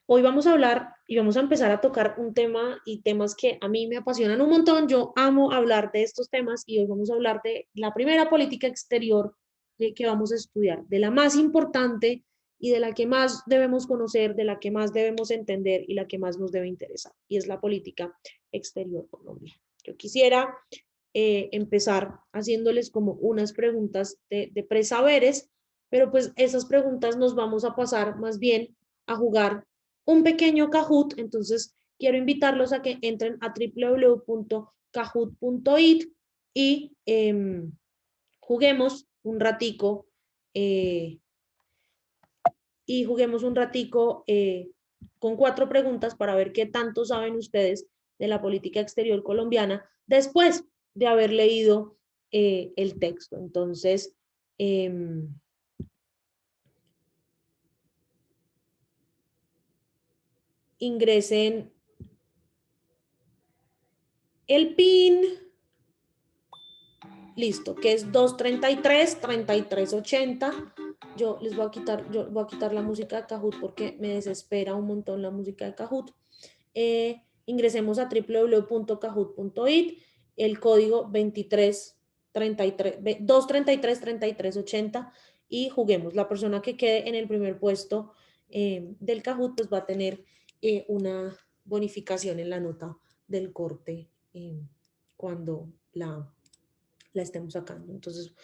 Hoy vamos a hablar y vamos a empezar a tocar un tema y temas que a mí me apasionan un montón. Yo amo hablar de estos temas y hoy vamos a hablar de la primera política exterior que vamos a estudiar, de la más importante y de la que más debemos conocer, de la que más debemos entender y la que más nos debe interesar, y es la política exterior colombiana. Yo quisiera empezar haciéndoles como unas preguntas de presaberes, pero pues esas preguntas nos vamos a pasar más bien a jugar un pequeño Kahoot. Entonces quiero invitarlos a que entren a www.kahoot.it y juguemos un ratico eh, con 4 preguntas para ver qué tanto saben ustedes de la política exterior colombiana después de haber leído el texto. Entonces, eh, ingresen el PIN, listo, que es 233-3380. Yo voy a quitar la música de Kahoot porque me desespera un montón la música de Kahoot. Ingresemos a www.kahoot.it, el código 233-3380 y juguemos. La persona que quede en el primer puesto del Kahoot pues va a tener una bonificación en la nota del corte cuando la estemos sacando. Entonces,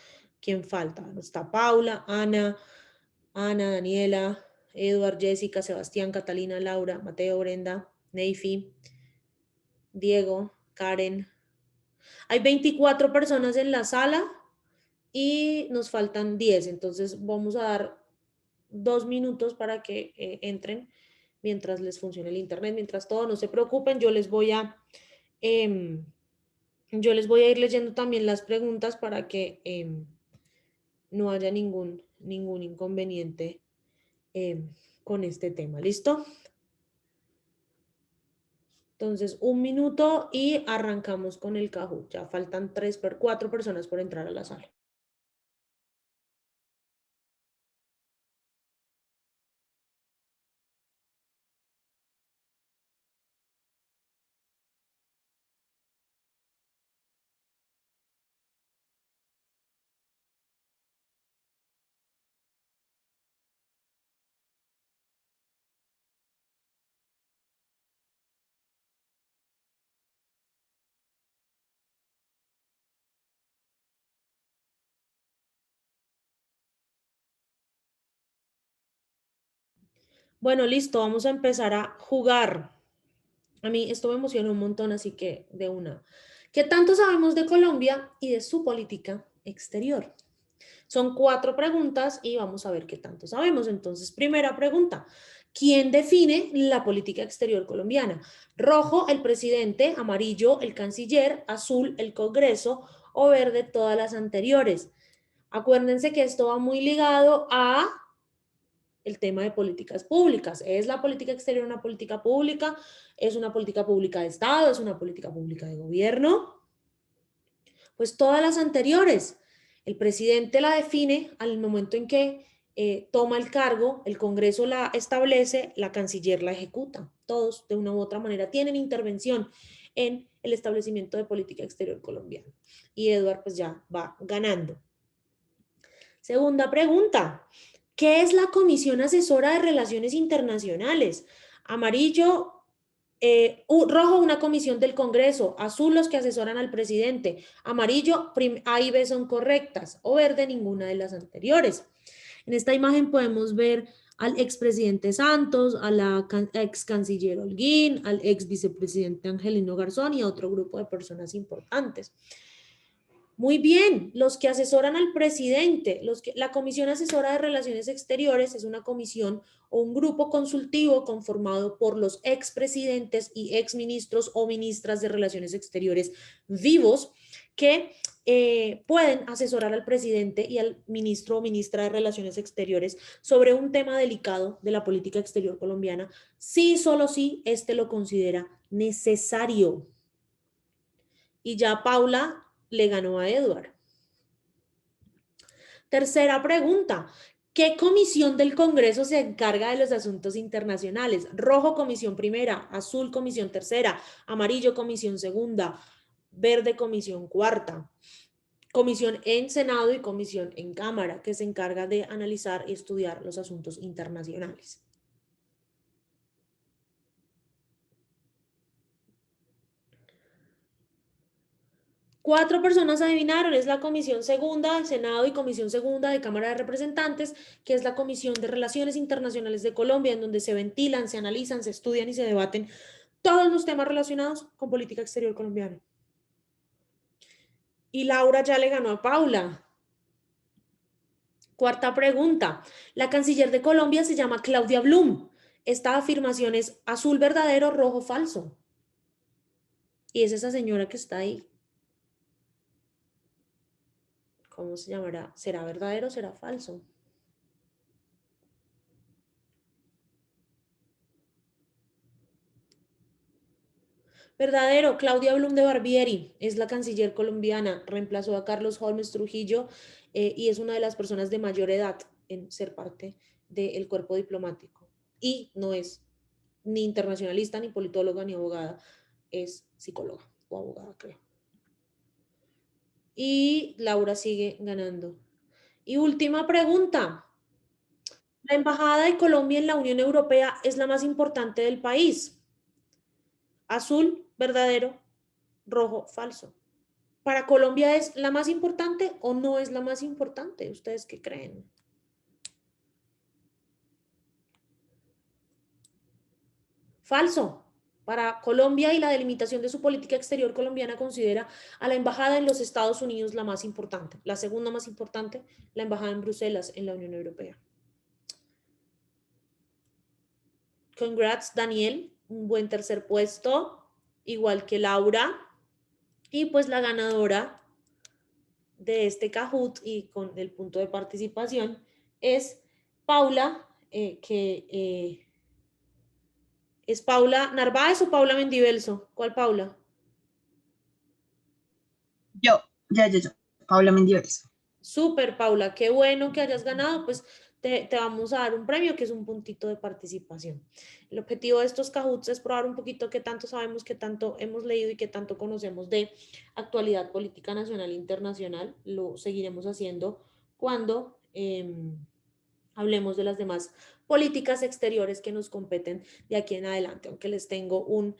¿quién falta? Está Paula, Ana, Daniela, Edward, Jessica, Sebastián, Catalina, Laura, Mateo, Brenda, Neifi, Diego, Karen. Hay 24 personas en la sala y nos faltan 10. Entonces vamos a dar 2 minutos para que entren mientras les funcione el internet. Mientras todo, no se preocupen, eh, yo les voy a ir leyendo también las preguntas para que no haya ningún inconveniente eh, con este tema. ¿Listo? Entonces, 1 minuto y arrancamos con el Kahoot. Ya faltan 4 personas por entrar a la sala. Bueno, listo, vamos a empezar a jugar. A mí esto me emociona un montón, así que de una. ¿Qué tanto sabemos de Colombia y de su política exterior? Son 4 preguntas y vamos a ver qué tanto sabemos. Entonces, primera pregunta. ¿Quién define la política exterior colombiana? Rojo, el presidente; amarillo, el canciller; azul, el Congreso; o verde, todas las anteriores. Acuérdense que esto va muy ligado a el tema de políticas públicas. ¿Es la política exterior una política pública? ¿Es una política pública de Estado? ¿Es una política pública de gobierno? Pues todas las anteriores. El presidente la define al momento en que toma el cargo, el Congreso la establece, la canciller la ejecuta. Todos, de una u otra manera, tienen intervención en el establecimiento de política exterior colombiana. Y Edward pues ya va ganando. Segunda pregunta. ¿Qué es la Comisión Asesora de Relaciones Internacionales? Amarillo, rojo, una comisión del Congreso; azul, los que asesoran al presidente; amarillo, A y B son correctas; o verde, ninguna de las anteriores. En esta imagen podemos ver al expresidente Santos, a la ex canciller Holguín, al ex vicepresidente Angelino Garzón y a otro grupo de personas importantes. Muy bien, los que asesoran al presidente, la Comisión Asesora de Relaciones Exteriores es una comisión o un grupo consultivo conformado por los expresidentes y exministros o ministras de Relaciones Exteriores vivos que pueden asesorar al presidente y al ministro o ministra de Relaciones Exteriores sobre un tema delicado de la política exterior colombiana, si solo si éste lo considera necesario. Y ya Paula le ganó a Edward. Tercera pregunta. ¿Qué comisión del Congreso se encarga de los asuntos internacionales? Rojo, comisión primera; azul, comisión tercera; amarillo, comisión segunda; verde, comisión cuarta. Comisión en Senado y comisión en Cámara, que se encarga de analizar y estudiar los asuntos internacionales. 4 personas adivinaron. Es la comisión segunda del Senado y comisión segunda de Cámara de Representantes, que es la Comisión de Relaciones Internacionales de Colombia, en donde se ventilan, se analizan, se estudian y se debaten todos los temas relacionados con política exterior colombiana. Y Laura ya le ganó a Paula. Cuarta pregunta. La canciller de Colombia se llama Claudia Blum. Esta afirmación es azul verdadero, rojo falso. Y es esa señora que está ahí. ¿Cómo se llamará? ¿Será verdadero o será falso? Verdadero. Claudia Blum de Barbieri es la canciller colombiana. Reemplazó a Carlos Holmes Trujillo y es una de las personas de mayor edad en ser parte del cuerpo diplomático. Y no es ni internacionalista, ni politóloga, ni abogada. Es psicóloga o abogada, creo. Y Laura sigue ganando. Y última pregunta. ¿La embajada de Colombia en la Unión Europea es la más importante del país? Azul, verdadero; rojo, falso. ¿Para Colombia es la más importante o no es la más importante? ¿Ustedes qué creen? Falso. Para Colombia y la delimitación de su política exterior colombiana considera a la embajada en los Estados Unidos la más importante. La segunda más importante, la embajada en Bruselas, en la Unión Europea. Congrats, Daniel. Un buen tercer puesto, igual que Laura. Y pues la ganadora de este Kahoot y con el punto de participación es Paula, ¿es Paula Narváez o Paula Mendivelso? ¿Cuál Paula? Yo. Paula Mendívez. Súper, Paula, qué bueno que hayas ganado. Pues te vamos a dar un premio que es un puntito de participación. El objetivo de estos Kahoots es probar un poquito qué tanto sabemos, qué tanto hemos leído y qué tanto conocemos de actualidad política nacional e internacional. Lo seguiremos haciendo cuando hablemos de las demás políticas exteriores que nos competen de aquí en adelante, aunque les tengo un...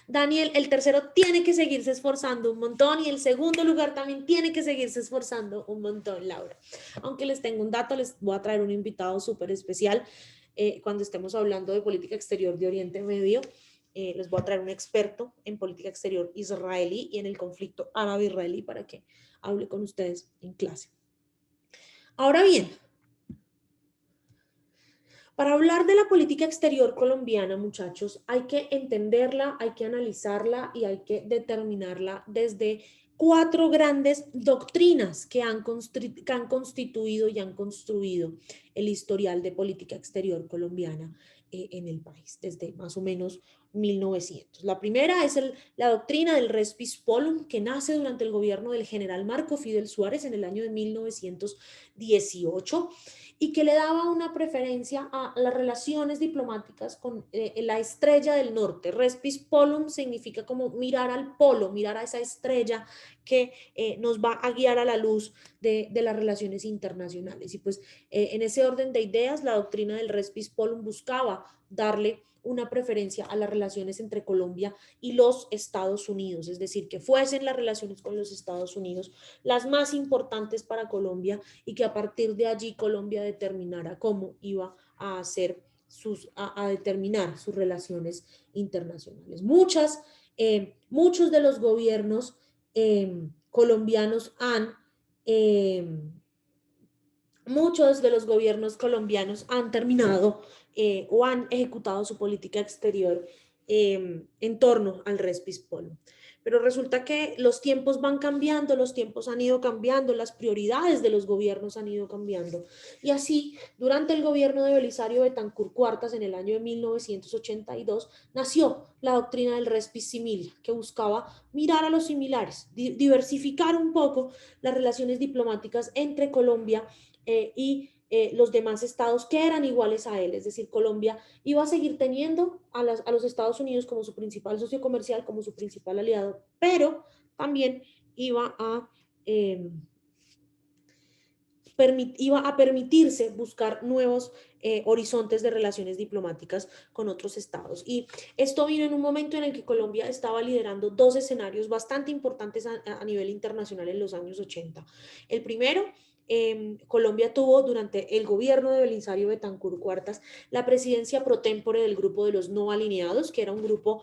Daniel, el tercero tiene que seguirse esforzando un montón y el segundo lugar también tiene que seguirse esforzando un montón, Laura. Aunque les tengo un dato, les voy a traer un invitado súper especial cuando estemos hablando de política exterior de Oriente Medio. Les voy a traer un experto en política exterior israelí y en el conflicto árabe-israelí para que hable con ustedes en clase. Ahora bien, para hablar de la política exterior colombiana, muchachos, hay que entenderla, hay que analizarla y hay que determinarla desde 4 grandes doctrinas que han constituido y han construido el historial de política exterior colombiana en el país desde más o menos 1900. La primera es la doctrina del res Pispolum, que nace durante el gobierno del general Marco Fidel Suárez en el año de 1918 y que le daba una preferencia a las relaciones diplomáticas con la estrella del norte. Res Pispolum significa como mirar al polo, mirar a esa estrella que nos va a guiar a la luz de las relaciones internacionales. Y pues en ese orden de ideas, la doctrina del Res Pispolum buscaba darle una preferencia a las relaciones entre Colombia y los Estados Unidos, es decir, que fuesen las relaciones con los Estados Unidos las más importantes para Colombia y que a partir de allí Colombia determinara cómo iba a hacer a determinar sus relaciones internacionales. Muchos de los gobiernos colombianos muchos de los gobiernos colombianos han terminado o han ejecutado su política exterior en torno al res Pispolum. Pero resulta que los tiempos van cambiando, los tiempos han ido cambiando, las prioridades de los gobiernos han ido cambiando. Y así, durante el gobierno de Belisario Betancur Cuartas, en el año de 1982, nació la doctrina del res Piscimil, que buscaba mirar a los similares, diversificar un poco las relaciones diplomáticas entre Colombia y los demás estados que eran iguales a él. Es decir, Colombia iba a seguir teniendo a los Estados Unidos como su principal socio comercial, como su principal aliado, pero también iba a... iba a permitirse buscar nuevos horizontes de relaciones diplomáticas con otros estados. Y esto vino en un momento en el que Colombia estaba liderando dos escenarios bastante importantes a nivel internacional en los años 80. El primero, Colombia tuvo durante el gobierno de Belisario Betancur Cuartas la presidencia pro tempore del grupo de los no alineados, que era un grupo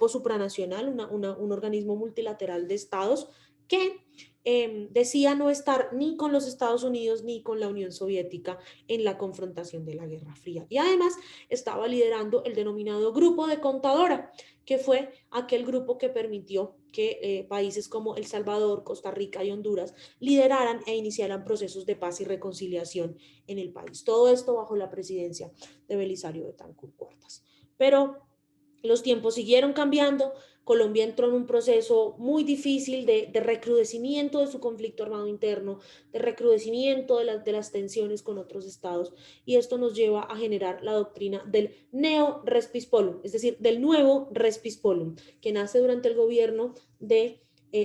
supranacional, un organismo multilateral de estados que decía no estar ni con los Estados Unidos ni con la Unión Soviética en la confrontación de la Guerra Fría. Y además estaba liderando el denominado Grupo de Contadora, que fue aquel grupo que permitió que países como El Salvador, Costa Rica y Honduras lideraran e iniciaran procesos de paz y reconciliación en el país. Todo esto bajo la presidencia de Belisario Betancur Cuartas. Pero los tiempos siguieron cambiando, Colombia entró en un proceso muy difícil de recrudecimiento de su conflicto armado interno, de recrudecimiento de las tensiones con otros estados, y esto nos lleva a generar la doctrina del neo-respispolum, es decir, del nuevo respispolum, que nace durante el gobierno de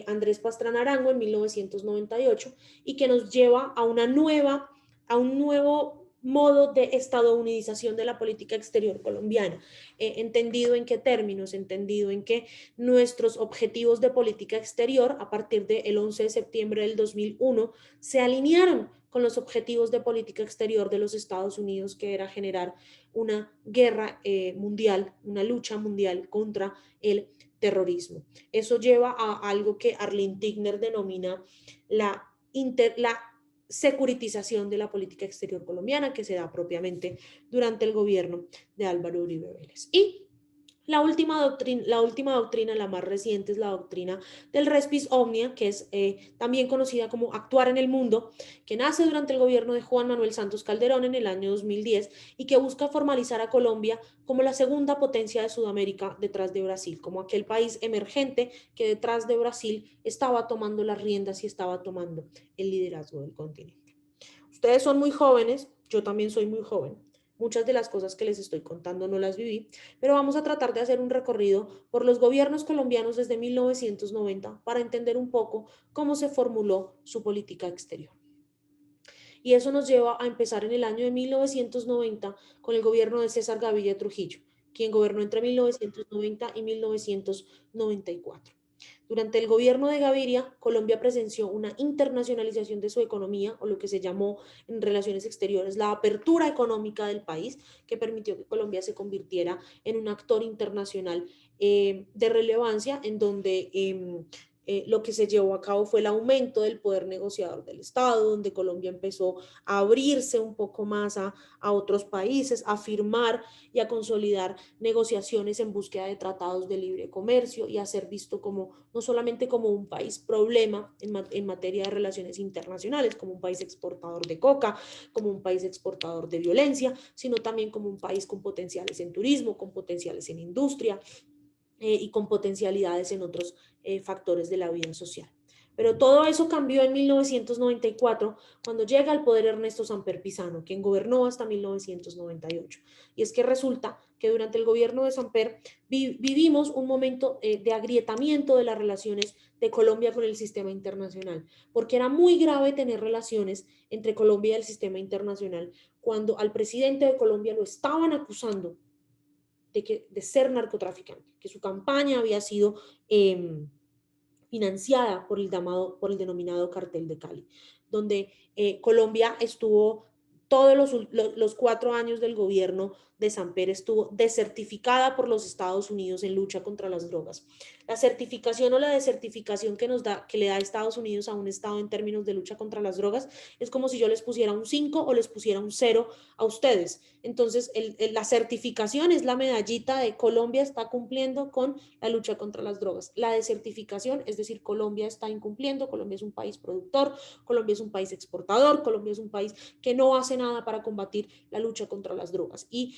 Andrés Pastrana Arango en 1998 y que nos lleva a un nuevo modo de estadounidización de la política exterior colombiana. ¿Entendido en qué términos? Entendido en que nuestros objetivos de política exterior a partir del 11 de septiembre del 2001 se alinearon con los objetivos de política exterior de los Estados Unidos, que era generar una guerra mundial, una lucha mundial contra el terrorismo. Eso lleva a algo que Arlene Tigner denomina la securitización de la política exterior colombiana, que se da propiamente durante el gobierno de Álvaro Uribe Vélez. Y la última doctrina, la más reciente, es la doctrina del Respis Omnia, que es también conocida como Actuar en el Mundo, que nace durante el gobierno de Juan Manuel Santos Calderón en el año 2010 y que busca formalizar a Colombia como la segunda potencia de Sudamérica detrás de Brasil, como aquel país emergente que detrás de Brasil estaba tomando las riendas y estaba tomando el liderazgo del continente. Ustedes son muy jóvenes, yo también soy muy joven. Muchas de las cosas que les estoy contando no las viví, pero vamos a tratar de hacer un recorrido por los gobiernos colombianos desde 1990 para entender un poco cómo se formuló su política exterior. Y eso nos lleva a empezar en el año de 1990 con el gobierno de César Gaviria Trujillo, quien gobernó entre 1990 y 1994. Durante el gobierno de Gaviria, Colombia presenció una internacionalización de su economía, o lo que se llamó en relaciones exteriores la apertura económica del país, que permitió que Colombia se convirtiera en un actor internacional de relevancia, en donde lo que se llevó a cabo fue el aumento del poder negociador del Estado, donde Colombia empezó a abrirse un poco más a otros países, a firmar y a consolidar negociaciones en búsqueda de tratados de libre comercio y a ser visto como no solamente como un país problema en materia de relaciones internacionales, como un país exportador de coca, como un país exportador de violencia, sino también como un país con potenciales en turismo, con potenciales en industria, y con potencialidades en otros factores de la vida social. Pero todo eso cambió en 1994, cuando llega al poder Ernesto Samper Pizano, quien gobernó hasta 1998. Y es que resulta que durante el gobierno de Samper vivimos un momento de agrietamiento de las relaciones de Colombia con el sistema internacional, porque era muy grave tener relaciones entre Colombia y el sistema internacional cuando al presidente de Colombia lo estaban acusando de ser narcotraficante, que su campaña había sido financiada por el denominado cartel de Cali, donde Colombia estuvo todos los 4 años del gobierno de Samper estuvo desertificada por los Estados Unidos en lucha contra las drogas. La certificación o la desertificación que le da Estados Unidos a un Estado en términos de lucha contra las drogas es como si yo les pusiera un 5 o les pusiera un 0 a ustedes. Entonces, la certificación es la medallita de Colombia está cumpliendo con la lucha contra las drogas. La desertificación, es decir, Colombia está incumpliendo, Colombia es un país productor, Colombia es un país exportador, Colombia es un país que no hace nada para combatir la lucha contra las drogas. Y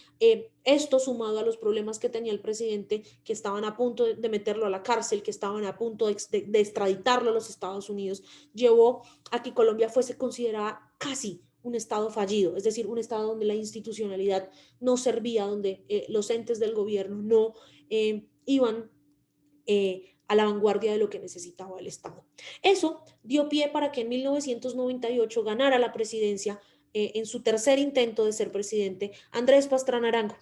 esto sumado a los problemas que tenía el presidente, que estaban a punto de meterlo a la cárcel, que estaban a punto de extraditarlo a los Estados Unidos, llevó a que Colombia fuese considerada casi un Estado fallido, es decir, un Estado donde la institucionalidad no servía, donde los entes del gobierno no iban a la vanguardia de lo que necesitaba el Estado. Eso dio pie para que en 1998 ganara la presidencia en su tercer intento de ser presidente Andrés Pastrana Arango.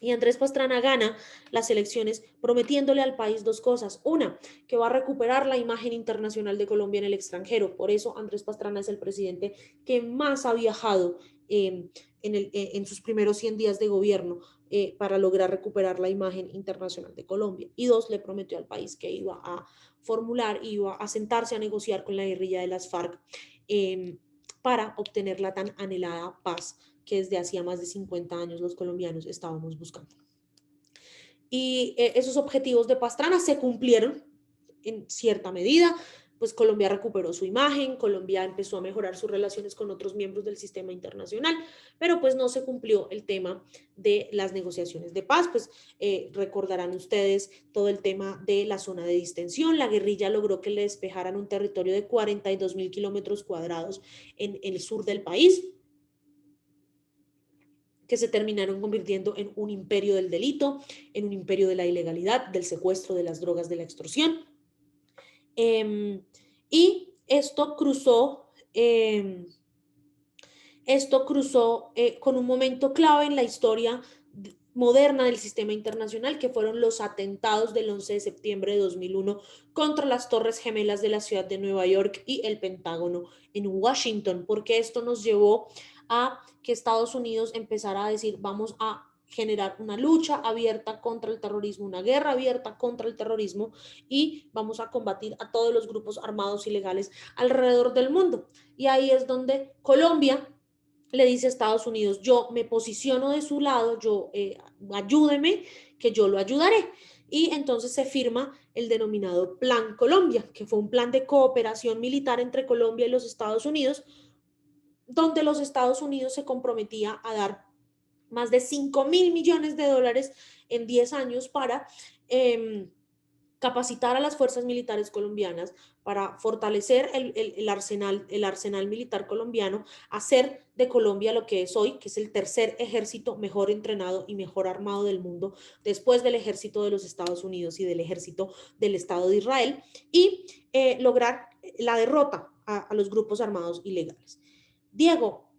Y Andrés Pastrana gana las elecciones prometiéndole al país dos cosas. Una, que va a recuperar la imagen internacional de Colombia en el extranjero. Por eso Andrés Pastrana es el presidente que más ha viajado en sus primeros 100 días de gobierno para lograr recuperar la imagen internacional de Colombia. Y dos, le prometió al país que iba a formular, iba a sentarse a negociar con la guerrilla de las FARC para obtener la tan anhelada paz que desde hacía más de 50 años los colombianos estábamos buscando. Y esos objetivos de Pastrana se cumplieron en cierta medida, pues Colombia recuperó su imagen, Colombia empezó a mejorar sus relaciones con otros miembros del sistema internacional, pero pues no se cumplió el tema de las negociaciones de paz, pues recordarán ustedes todo el tema de la zona de distensión, la guerrilla logró que le despejaran un territorio de 42.000 kilómetros cuadrados en el sur del país, que se terminaron convirtiendo en un imperio del delito, en un imperio de la ilegalidad, del secuestro, de las drogas, de la extorsión. Y esto cruzó con un momento clave en la historia moderna del sistema internacional, que fueron los atentados del 11 de septiembre de 2001 contra las Torres Gemelas de la ciudad de Nueva York y el Pentágono en Washington, porque esto nos llevó a que Estados Unidos empezara a decir, vamos a generar una lucha abierta contra el terrorismo, una guerra abierta contra el terrorismo, y vamos a combatir a todos los grupos armados ilegales alrededor del mundo. Y ahí es donde Colombia le dice a Estados Unidos, yo me posiciono de su lado, ayúdeme, que yo lo ayudaré. Y entonces se firma el denominado Plan Colombia, que fue un plan de cooperación militar entre Colombia y los Estados Unidos, donde los Estados Unidos se comprometía a dar más de 5.000 millones de dólares en 10 años para capacitar a las fuerzas militares colombianas, para fortalecer el arsenal militar colombiano, hacer de Colombia lo que es hoy, que es el tercer ejército mejor entrenado y mejor armado del mundo, después del ejército de los Estados Unidos y del ejército del Estado de Israel, y lograr la derrota a los grupos armados ilegales. Diego,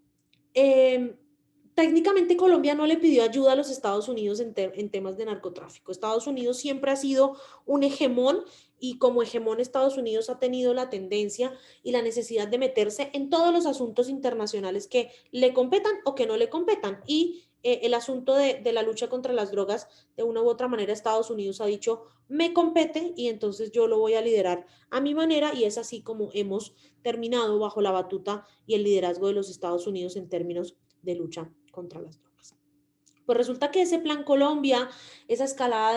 técnicamente Colombia no le pidió ayuda a los Estados Unidos en temas de narcotráfico. Estados Unidos siempre ha sido un hegemón, y como hegemón Estados Unidos ha tenido la tendencia y la necesidad de meterse en todos los asuntos internacionales que le competan o que no le competan. Y el asunto de la lucha contra las drogas, de una u otra manera Estados Unidos ha dicho, me compete y entonces yo lo voy a liderar a mi manera, y es así como hemos terminado bajo la batuta y el liderazgo de los Estados Unidos en términos de lucha contra las drogas. Pues resulta que ese Plan Colombia, esa escalada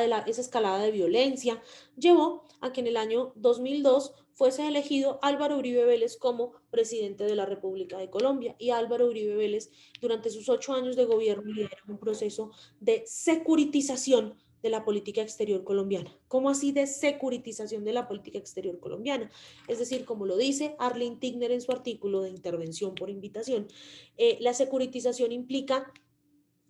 de violencia, llevó a que en el año 2002 fuese elegido Álvaro Uribe Vélez como presidente de la República de Colombia. Y Álvaro Uribe Vélez, durante sus 8 años de gobierno, lidera un proceso de securitización de la política exterior colombiana. ¿Cómo así de securitización de la política exterior colombiana? Es decir, como lo dice Arlene Tigner en su artículo de intervención por invitación, la securitización implica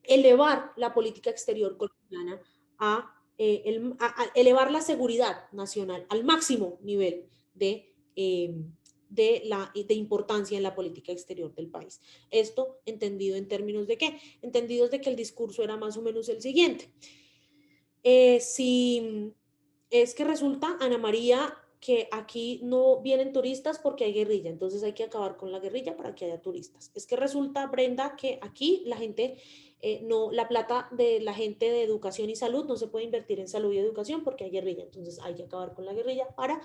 elevar la política exterior colombiana a elevar la seguridad nacional al máximo nivel de importancia en la política exterior del país. Esto entendido en términos de qué? Entendidos de que el discurso era más o menos el siguiente. Si es que resulta, Ana María, que aquí no vienen turistas porque hay guerrilla, entonces hay que acabar con la guerrilla para que haya turistas. Es que resulta, Brenda, que aquí la gente, la plata de la gente de educación y salud no se puede invertir en salud y educación porque hay guerrilla, entonces hay que acabar con la guerrilla para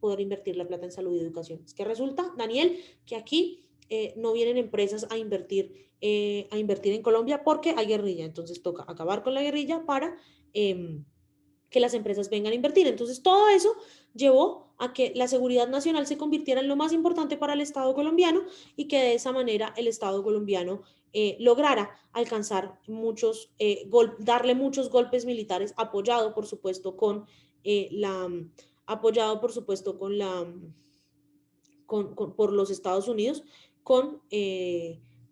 poder invertir la plata en salud y educación. Es que resulta, Daniel, que aquí no vienen empresas a invertir en Colombia porque hay guerrilla, entonces toca acabar con la guerrilla para que las empresas vengan a invertir. Entonces, todo eso llevó a que la seguridad nacional se convirtiera en lo más importante para el Estado colombiano, y que de esa manera el Estado colombiano lograra alcanzar darle muchos golpes militares, apoyado por supuesto con apoyado por supuesto por los Estados Unidos, con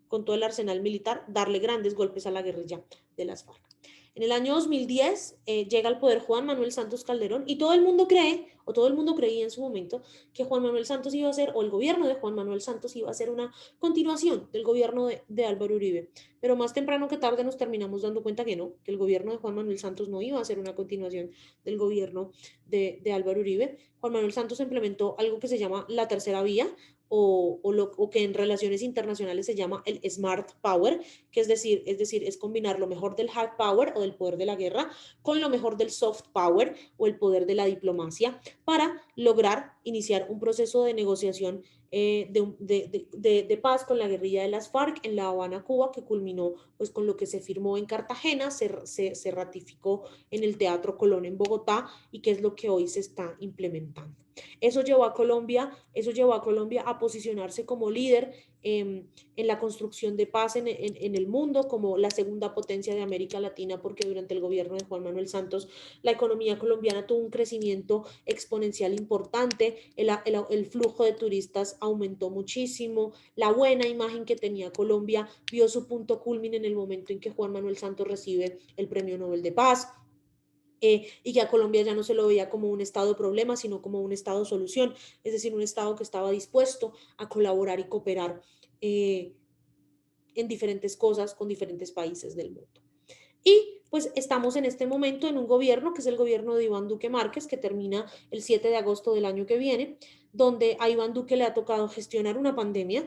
todo el arsenal militar, darle grandes golpes a la guerrilla de las FARC. En el año 2010 llega al poder Juan Manuel Santos Calderón y todo el mundo cree, o todo el mundo creía en su momento, que Juan Manuel Santos iba a ser, o el gobierno de Juan Manuel Santos iba a ser una continuación del gobierno de Álvaro Uribe. Pero más temprano que tarde nos terminamos dando cuenta que no, que el gobierno de Juan Manuel Santos no iba a ser una continuación del gobierno de Álvaro Uribe. Juan Manuel Santos implementó algo que se llama la tercera vía, o que en relaciones internacionales se llama el Smart Power, que es combinar lo mejor del hard power o del poder de la guerra con lo mejor del soft power o el poder de la diplomacia para lograr iniciar un proceso de negociación de paz con la guerrilla de las FARC en La Habana, Cuba, que culminó pues con lo que se firmó en Cartagena, se ratificó en el Teatro Colón en Bogotá y que es lo que hoy se está implementando. Eso llevó a Colombia a posicionarse como líder en la construcción de paz en el mundo, como la segunda potencia de América Latina, porque durante el gobierno de Juan Manuel Santos la economía colombiana tuvo un crecimiento exponencial importante, el flujo de turistas aumentó muchísimo, la buena imagen que tenía Colombia vio su punto culmine en el momento en que Juan Manuel Santos recibe el Premio Nobel de Paz. Y que a Colombia ya no se lo veía como un estado de problema, sino como un estado de solución, es decir, un estado que estaba dispuesto a colaborar y cooperar en diferentes cosas con diferentes países del mundo. Y pues estamos en este momento en un gobierno que es el gobierno de Iván Duque Márquez, que termina el 7 de agosto del año que viene, donde a Iván Duque le ha tocado gestionar una pandemia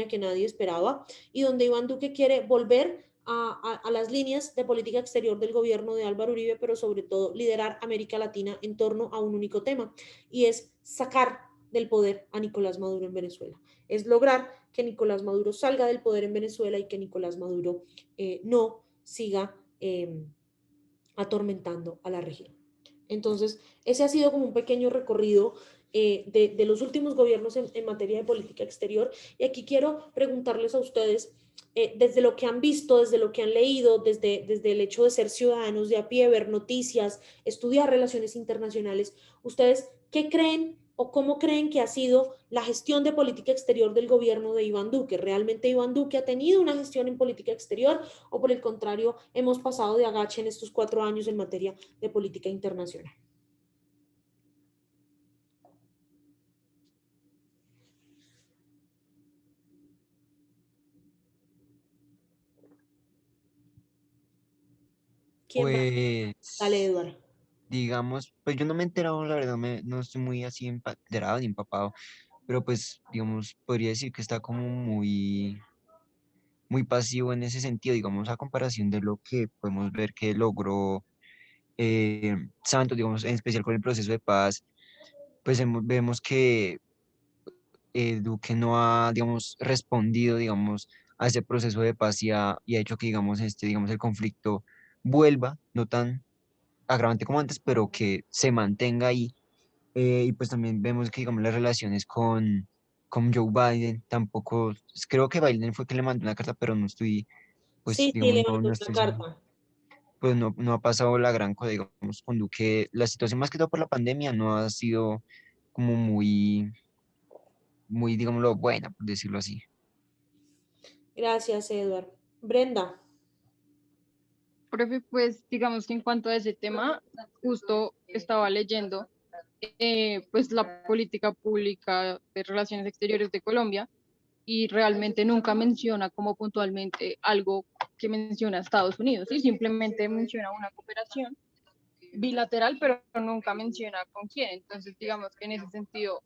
que nadie esperaba, y donde Iván Duque quiere volver a las líneas de política exterior del gobierno de Álvaro Uribe, pero sobre todo liderar América Latina en torno a un único tema, y es sacar del poder a Nicolás Maduro en Venezuela. Es lograr que Nicolás Maduro salga del poder en Venezuela y que Nicolás Maduro no siga atormentando a la región. Entonces, ese ha sido como un pequeño recorrido de los últimos gobiernos en materia de política exterior. Y aquí quiero preguntarles a ustedes, desde lo que han visto, desde lo que han leído, desde el hecho de ser ciudadanos de a pie, ver noticias, estudiar relaciones internacionales, ¿ustedes qué creen o cómo creen que ha sido la gestión de política exterior del gobierno de Iván Duque? ¿Realmente Iván Duque ha tenido una gestión en política exterior o por el contrario hemos pasado de agache en estos 4 años en materia de política internacional? ¿Quién va? Dale, Pues, Eduardo. digamos, pues yo no me he enterado, la verdad, no estoy muy así enterado ni empapado, pero pues, digamos, podría decir que está como muy pasivo en ese sentido, digamos, a comparación de lo que podemos ver que logró Santos, digamos, en especial con el proceso de paz, pues vemos que Duque no ha, digamos, respondido, digamos, a ese proceso de paz y ha hecho que, digamos, digamos, el conflicto vuelva, no tan agravante como antes, pero que se mantenga ahí. Y pues también vemos que, digamos, las relaciones con Joe Biden, tampoco, creo que Biden fue quien le mandó una carta, pero no estoy, pues, Sí, sí, digamos, le mandó no una estoy seguro. carta. Pues no ha pasado la gran cosa, digamos, con Duque. La situación más que todo por la pandemia no ha sido como muy, digámoslo, buena, por decirlo así. Gracias, Eduardo. Brenda. Profe, pues digamos que en cuanto a ese tema, justo estaba leyendo pues la política pública de relaciones exteriores de Colombia y realmente nunca menciona como puntualmente algo que menciona Estados Unidos, y simplemente menciona una cooperación bilateral, pero nunca menciona con quién. Entonces, digamos que en ese sentido,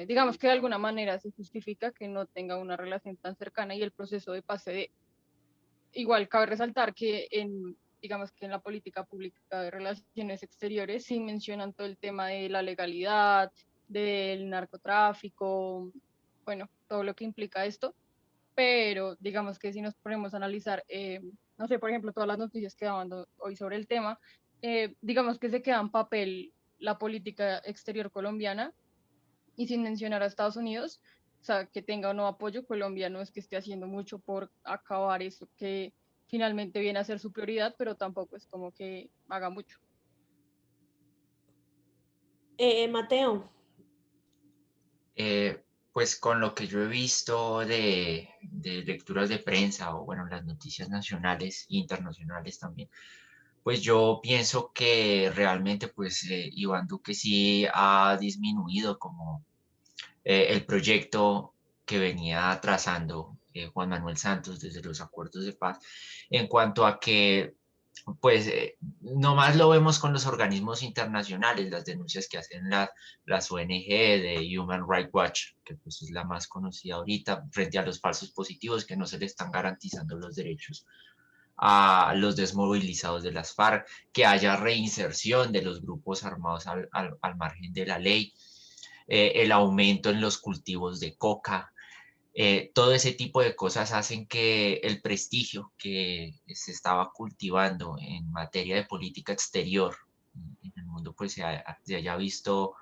digamos que de alguna manera se justifica que no tenga una relación tan cercana y el proceso de paz se dé. Igual cabe resaltar que digamos que en la política pública de relaciones exteriores sí mencionan todo el tema de la legalidad, del narcotráfico, bueno, todo lo que implica esto, pero digamos que si nos ponemos a analizar, no sé, por ejemplo, todas las noticias que daban hoy sobre el tema, digamos que se queda en papel la política exterior colombiana y sin mencionar a Estados Unidos, o sea, que tenga o no apoyo, Colombia no es que esté haciendo mucho por acabar eso que finalmente viene a ser su prioridad, pero tampoco es como que haga mucho. Mateo. pues con lo que yo he visto de lecturas de prensa o bueno, las noticias nacionales e internacionales también, pues yo pienso que realmente pues Iván Duque sí ha disminuido como el proyecto que venía trazando Juan Manuel Santos desde los acuerdos de paz, en cuanto a que, pues, nomás lo vemos con los organismos internacionales, las denuncias que hacen las ONG de Human Rights Watch, que pues es la más conocida ahorita, frente a los falsos positivos que no se le están garantizando los derechos a los desmovilizados de las FARC, que haya reinserción de los grupos armados al margen de la ley, el aumento en los cultivos de coca, todo ese tipo de cosas hacen que el prestigio que se estaba cultivando en materia de política exterior en el mundo pues se haya visto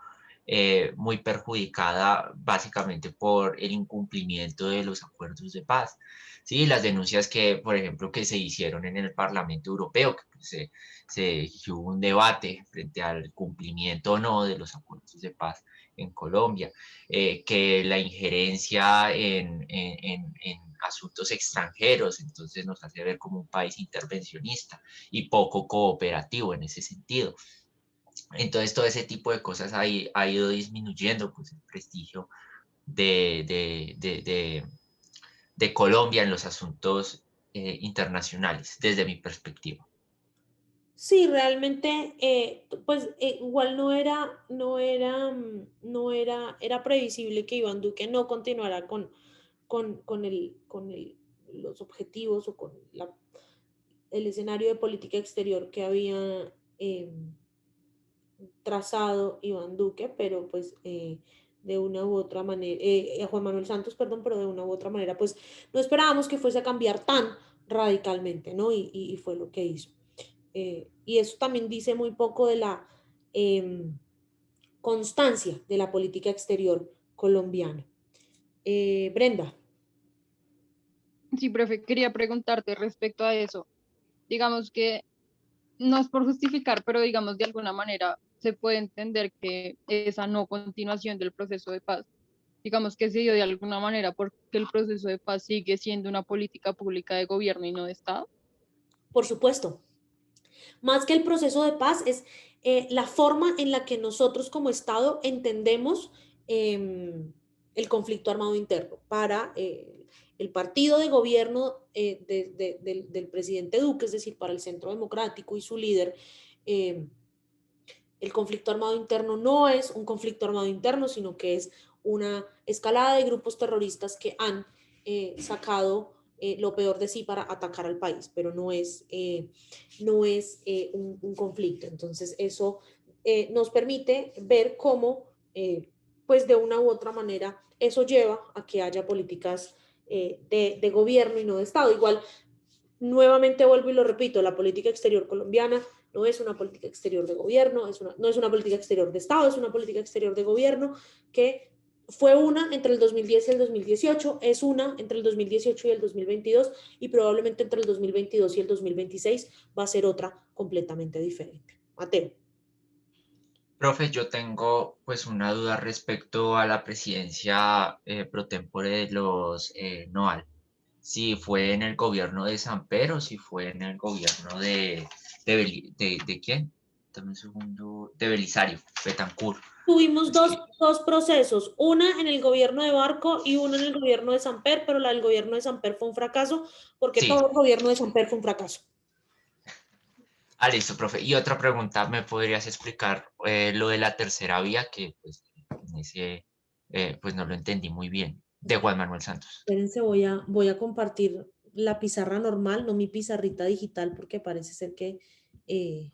muy perjudicada básicamente por el incumplimiento de los acuerdos de paz. Sí, las denuncias que, por ejemplo, que se hicieron en el Parlamento Europeo, que pues, que hubo un debate frente al cumplimiento o no de los acuerdos de paz en Colombia, que la injerencia en asuntos extranjeros, entonces nos hace ver como un país intervencionista y poco cooperativo en ese sentido. Entonces todo ese tipo de cosas ha ido disminuyendo pues, el prestigio de, de, de, de, de Colombia en los asuntos internacionales, desde mi perspectiva. Sí, realmente, pues igual era previsible que Iván Duque no continuara con los objetivos o con el escenario de política exterior que había trazado Iván Duque, pero pues de una u otra manera, Juan Manuel Santos, perdón, pero de una u otra manera, pues no esperábamos que fuese a cambiar tan radicalmente, ¿no? Y fue lo que hizo. Y eso también dice muy poco de la constancia de la política exterior colombiana. Brenda. Sí, profe, quería preguntarte respecto a eso. Digamos que no es por justificar, pero digamos de alguna manera se puede entender que esa no continuación del proceso de paz, digamos que se dio de alguna manera porque el proceso de paz sigue siendo una política pública de gobierno y no de Estado. Por supuesto, más que el proceso de paz es la forma en la que nosotros como Estado entendemos el conflicto armado interno para el partido de gobierno del presidente Duque, es decir, para el Centro Democrático y su líder. El conflicto armado interno no es un conflicto armado interno, sino que es una escalada de grupos terroristas que han sacado lo peor de sí para atacar al país, pero no es un conflicto. Entonces, eso nos permite ver cómo, pues de una u otra manera, eso lleva a que haya políticas de gobierno y no de Estado. Igual, nuevamente vuelvo y lo repito, la política exterior colombiana no es una política exterior de gobierno, no es una política exterior de Estado, es una política exterior de gobierno que fue una entre el 2010 y el 2018, es una entre el 2018 y el 2022 y probablemente entre el 2022 y el 2026 va a ser otra completamente diferente. Mateo. Profe, yo tengo pues una duda respecto a la presidencia pro tempore de los NOAL. Si fue en el gobierno de Samper o si fue en el gobierno ¿de quién? Dame un segundo. De Belisario, Betancur. Tuvimos Es que, dos procesos, una en el gobierno de Barco y una en el gobierno de Samper, pero la del gobierno de Samper fue un fracaso porque sí. todo el gobierno de Samper fue un fracaso. Ah, listo, profe. Y otra pregunta, ¿me podrías explicar lo de la tercera vía? Que pues, en ese, pues no lo entendí muy bien, de Juan Manuel Santos. Espérense, voy a compartir la pizarra normal, no mi pizarrita digital, porque parece ser que eh,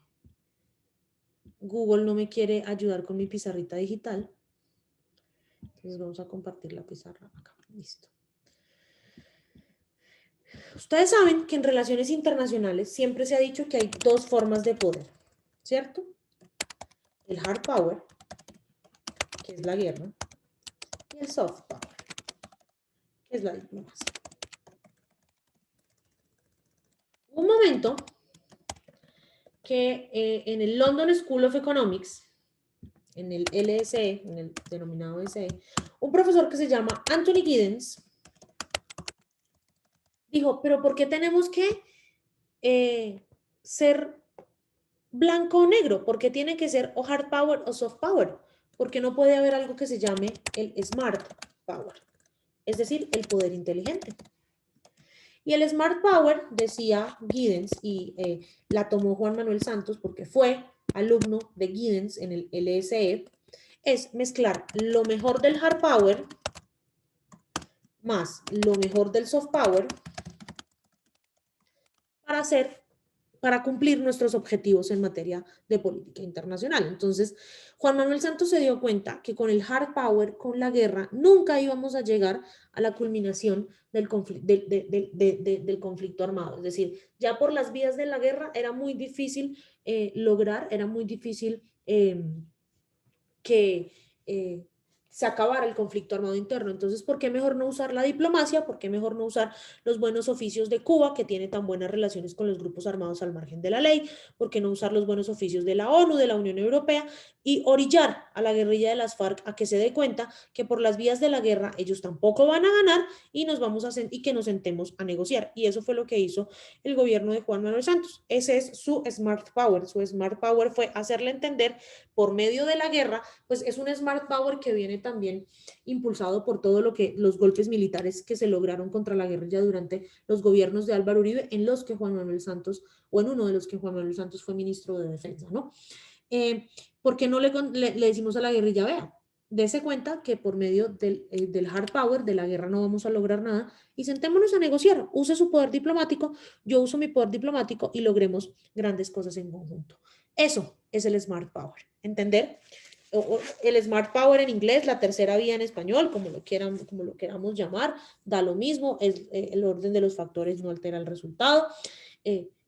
Google no me quiere ayudar con mi pizarrita digital. Entonces vamos a compartir la pizarra acá. Listo. Ustedes saben que en relaciones internacionales siempre se ha dicho que hay dos formas de poder, ¿cierto? El hard power, que es la guerra, y el soft power, que es la diplomacia. Un momento que en el London School of Economics, en el LSE, en el denominado SE, un profesor que se llama Anthony Giddens dijo, pero ¿por qué tenemos que ser blanco o negro? ¿Por qué tiene que ser o hard power o soft power? Porque no puede haber algo que se llame el smart power, es decir, el poder inteligente. Y el smart power, decía Giddens, y la tomó Juan Manuel Santos porque fue alumno de Giddens en el LSE, es mezclar lo mejor del hard power más lo mejor del soft power para cumplir nuestros objetivos en materia de política internacional. Entonces, Juan Manuel Santos se dio cuenta que con el hard power, con la guerra, nunca íbamos a llegar a la culminación del conflicto armado. Es decir, ya por las vías de la guerra era muy difícil lograr, era muy difícil que se acabara el conflicto armado interno. Entonces, ¿por qué mejor no usar la diplomacia? ¿Por qué mejor no usar los buenos oficios de Cuba, que tiene tan buenas relaciones con los grupos armados al margen de la ley? ¿Por qué no usar los buenos oficios de la ONU, de la Unión Europea, y orillar a la guerrilla de las FARC a que se dé cuenta que por las vías de la guerra ellos tampoco van a ganar y que nos sentemos a negociar? Y eso fue lo que hizo el gobierno de Juan Manuel Santos. Ese es su smart power. Su smart power fue hacerle entender por medio de la guerra, pues es un smart power que viene también impulsado por todo lo que los golpes militares que se lograron contra la guerrilla durante los gobiernos de Álvaro Uribe, en los que Juan Manuel Santos, o en uno de los que Juan Manuel Santos fue ministro de Defensa, ¿no? ¿Por qué no le decimos a la guerrilla, vea, dése cuenta que por medio del hard power, de la guerra, no vamos a lograr nada, y sentémonos a negociar, use su poder diplomático, yo uso mi poder diplomático y logremos grandes cosas en conjunto? Eso es el smart power, ¿entender? O el smart power en inglés, la tercera vía en español, como lo queramos llamar, da lo mismo, el orden de los factores no altera el resultado.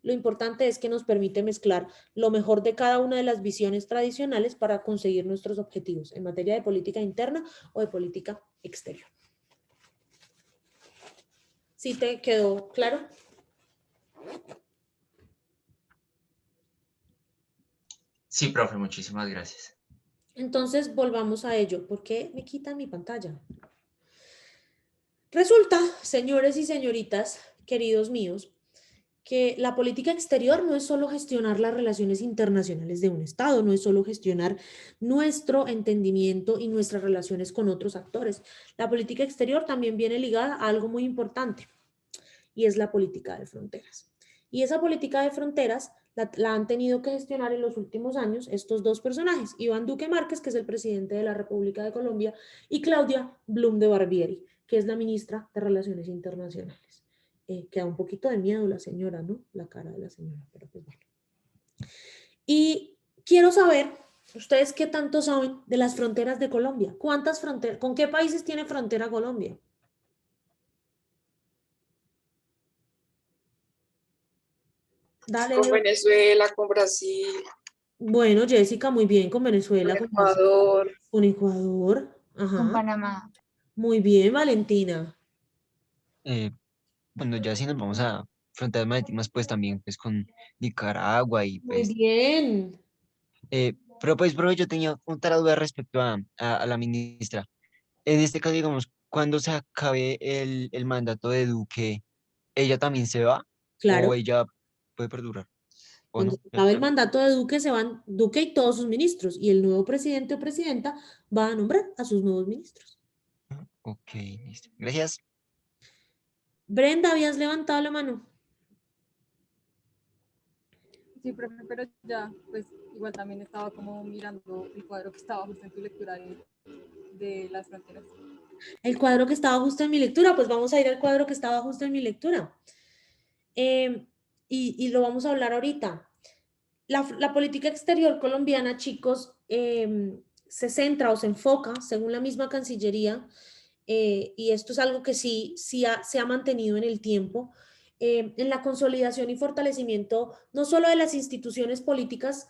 Lo importante es que nos permite mezclar lo mejor de cada una de las visiones tradicionales para conseguir nuestros objetivos en materia de política interna o de política exterior. ¿Sí te quedó claro? Sí, profe, muchísimas gracias. Entonces, volvamos a ello. ¿Por qué me quitan mi pantalla? Resulta, señores y señoritas, queridos míos, que la política exterior no es solo gestionar las relaciones internacionales de un Estado, no es solo gestionar nuestro entendimiento y nuestras relaciones con otros actores. La política exterior también viene ligada a algo muy importante, y es la política de fronteras. Y esa política de fronteras la han tenido que gestionar en los últimos años estos dos personajes, Iván Duque Márquez, que es el presidente de la República de Colombia, y Claudia Blum de Barbieri, que es la ministra de Relaciones Internacionales. Que da un poquito de miedo la señora, ¿no? La cara de la señora, pero pues bueno. Y quiero saber, ¿ustedes qué tanto saben de las fronteras de Colombia? ¿Cuántas fronteras, con qué países tiene frontera Colombia? Dale. Con Venezuela, con Brasil, Bueno, Jessica, muy bien, con Venezuela, con con Brasil, Ecuador. con Ecuador. Con Ajá. Panamá. Muy bien, Valentina. Bueno, ya si nos vamos a fronteras marítimas, pues también pues con Nicaragua y Muy pues, bien. pero pues, bro, yo tenía otra duda respecto a la ministra. En este caso, digamos, cuando se acabe el mandato de Duque, ¿ella también se va o Claro, ella puede perdurar o cuando no? se acabe el mandato de Duque, se van Duque y todos sus ministros, y el nuevo presidente o presidenta va a nombrar a sus nuevos ministros. Ok, listo. Gracias. Brenda, habías levantado la mano. Sí, profe, pero ya, pues igual también estaba como mirando el cuadro que estaba justo en tu lectura de las fronteras. El cuadro que estaba justo en mi lectura, pues vamos a ir al cuadro que estaba justo en mi lectura. Y lo vamos a hablar ahorita. La política exterior colombiana, chicos, se centra o se enfoca, según la misma Cancillería, y esto es algo que se ha mantenido en el tiempo, en la consolidación y fortalecimiento no solo de las instituciones políticas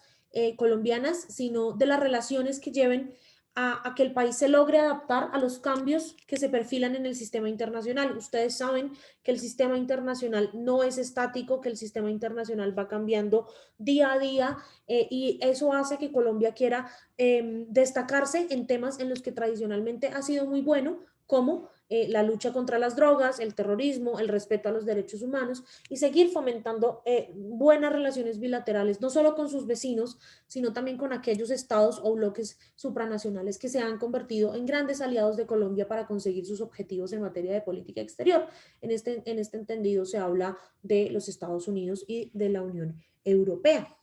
colombianas, sino de las relaciones que lleven a que el país se logre adaptar a los cambios que se perfilan en el sistema internacional. Ustedes saben que el sistema internacional no es estático, que el sistema internacional va cambiando día a día, y eso hace que Colombia quiera destacarse en temas en los que tradicionalmente ha sido muy bueno, como la lucha contra las drogas, el terrorismo, el respeto a los derechos humanos, y seguir fomentando buenas relaciones bilaterales, no solo con sus vecinos, sino también con aquellos estados o bloques supranacionales que se han convertido en grandes aliados de Colombia para conseguir sus objetivos en materia de política exterior. En este entendido se habla de los Estados Unidos y de la Unión Europea.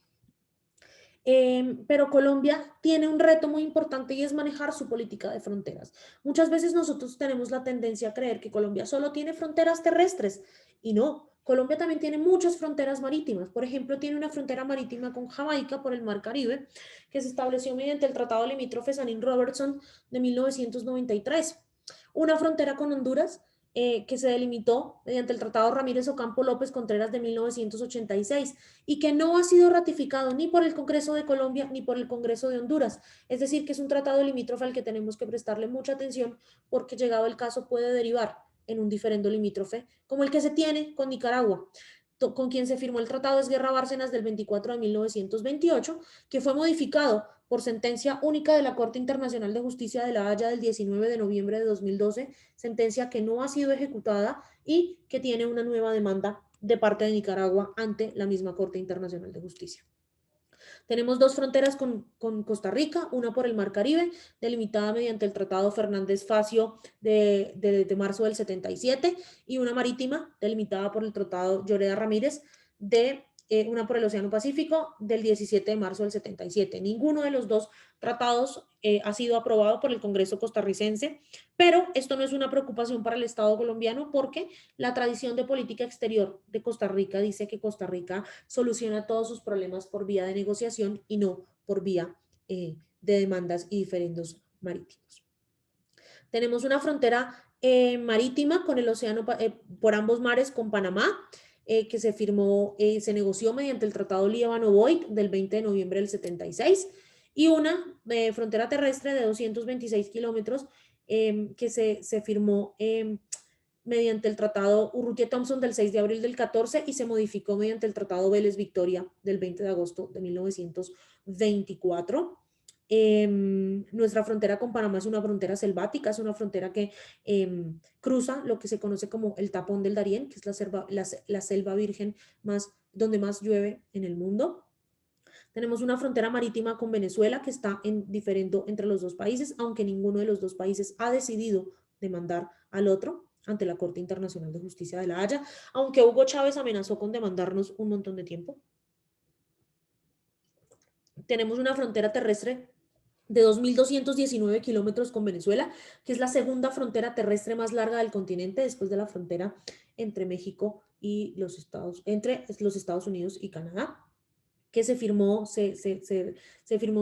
Pero Colombia tiene un reto muy importante y es manejar su política de fronteras. Muchas veces nosotros tenemos la tendencia a creer que Colombia solo tiene fronteras terrestres y no. Colombia también tiene muchas fronteras marítimas. Por ejemplo, tiene una frontera marítima con Jamaica por el Mar Caribe, que se estableció mediante el Tratado Limítrofe Sanín-Robertson de 1993. Una frontera con Honduras, que se delimitó mediante el Tratado Ramírez Ocampo López Contreras de 1986 y que no ha sido ratificado ni por el Congreso de Colombia ni por el Congreso de Honduras. Es decir, que es un tratado limítrofe al que tenemos que prestarle mucha atención, porque llegado el caso puede derivar en un diferendo limítrofe como el que se tiene con Nicaragua, con quien se firmó el Tratado de Guerra Bárcenas del 24 de 1928, que fue modificado por sentencia única de la Corte Internacional de Justicia de La Haya del 19 de noviembre de 2012, sentencia que no ha sido ejecutada y que tiene una nueva demanda de parte de Nicaragua ante la misma Corte Internacional de Justicia. Tenemos dos fronteras con Costa Rica, una por el Mar Caribe, delimitada mediante el Tratado Fernández-Facio de marzo del 77, y una marítima delimitada por el Tratado Lloreda-Ramírez una por el Océano Pacífico del 17 de marzo del 77. Ninguno de los dos tratados ha sido aprobado por el Congreso costarricense, pero esto no es una preocupación para el Estado colombiano, porque la tradición de política exterior de Costa Rica dice que Costa Rica soluciona todos sus problemas por vía de negociación y no por vía de demandas y diferendos marítimos. Tenemos una frontera marítima con el océano por ambos mares con Panamá, que se negoció mediante el Tratado Líbano-Boyd del 20 de noviembre del 76, y una frontera terrestre de 226 kilómetros que se firmó mediante el Tratado Urrutia-Thompson del 6 de abril del 14 y se modificó mediante el Tratado Vélez-Victoria del 20 de agosto de 1924. Nuestra frontera con Panamá es una frontera selvática, es una frontera que cruza lo que se conoce como el tapón del Darién, que es la selva virgen donde más llueve en el mundo. Tenemos una frontera marítima con Venezuela que está diferendo entre los dos países, aunque ninguno de los dos países ha decidido demandar al otro ante la Corte Internacional de Justicia de La Haya, aunque Hugo Chávez amenazó con demandarnos un montón de tiempo. Tenemos una frontera terrestre de 2.219 kilómetros con Venezuela, que es la segunda frontera terrestre más larga del continente después de la frontera entre México y entre los Estados Unidos y Canadá, que se firmó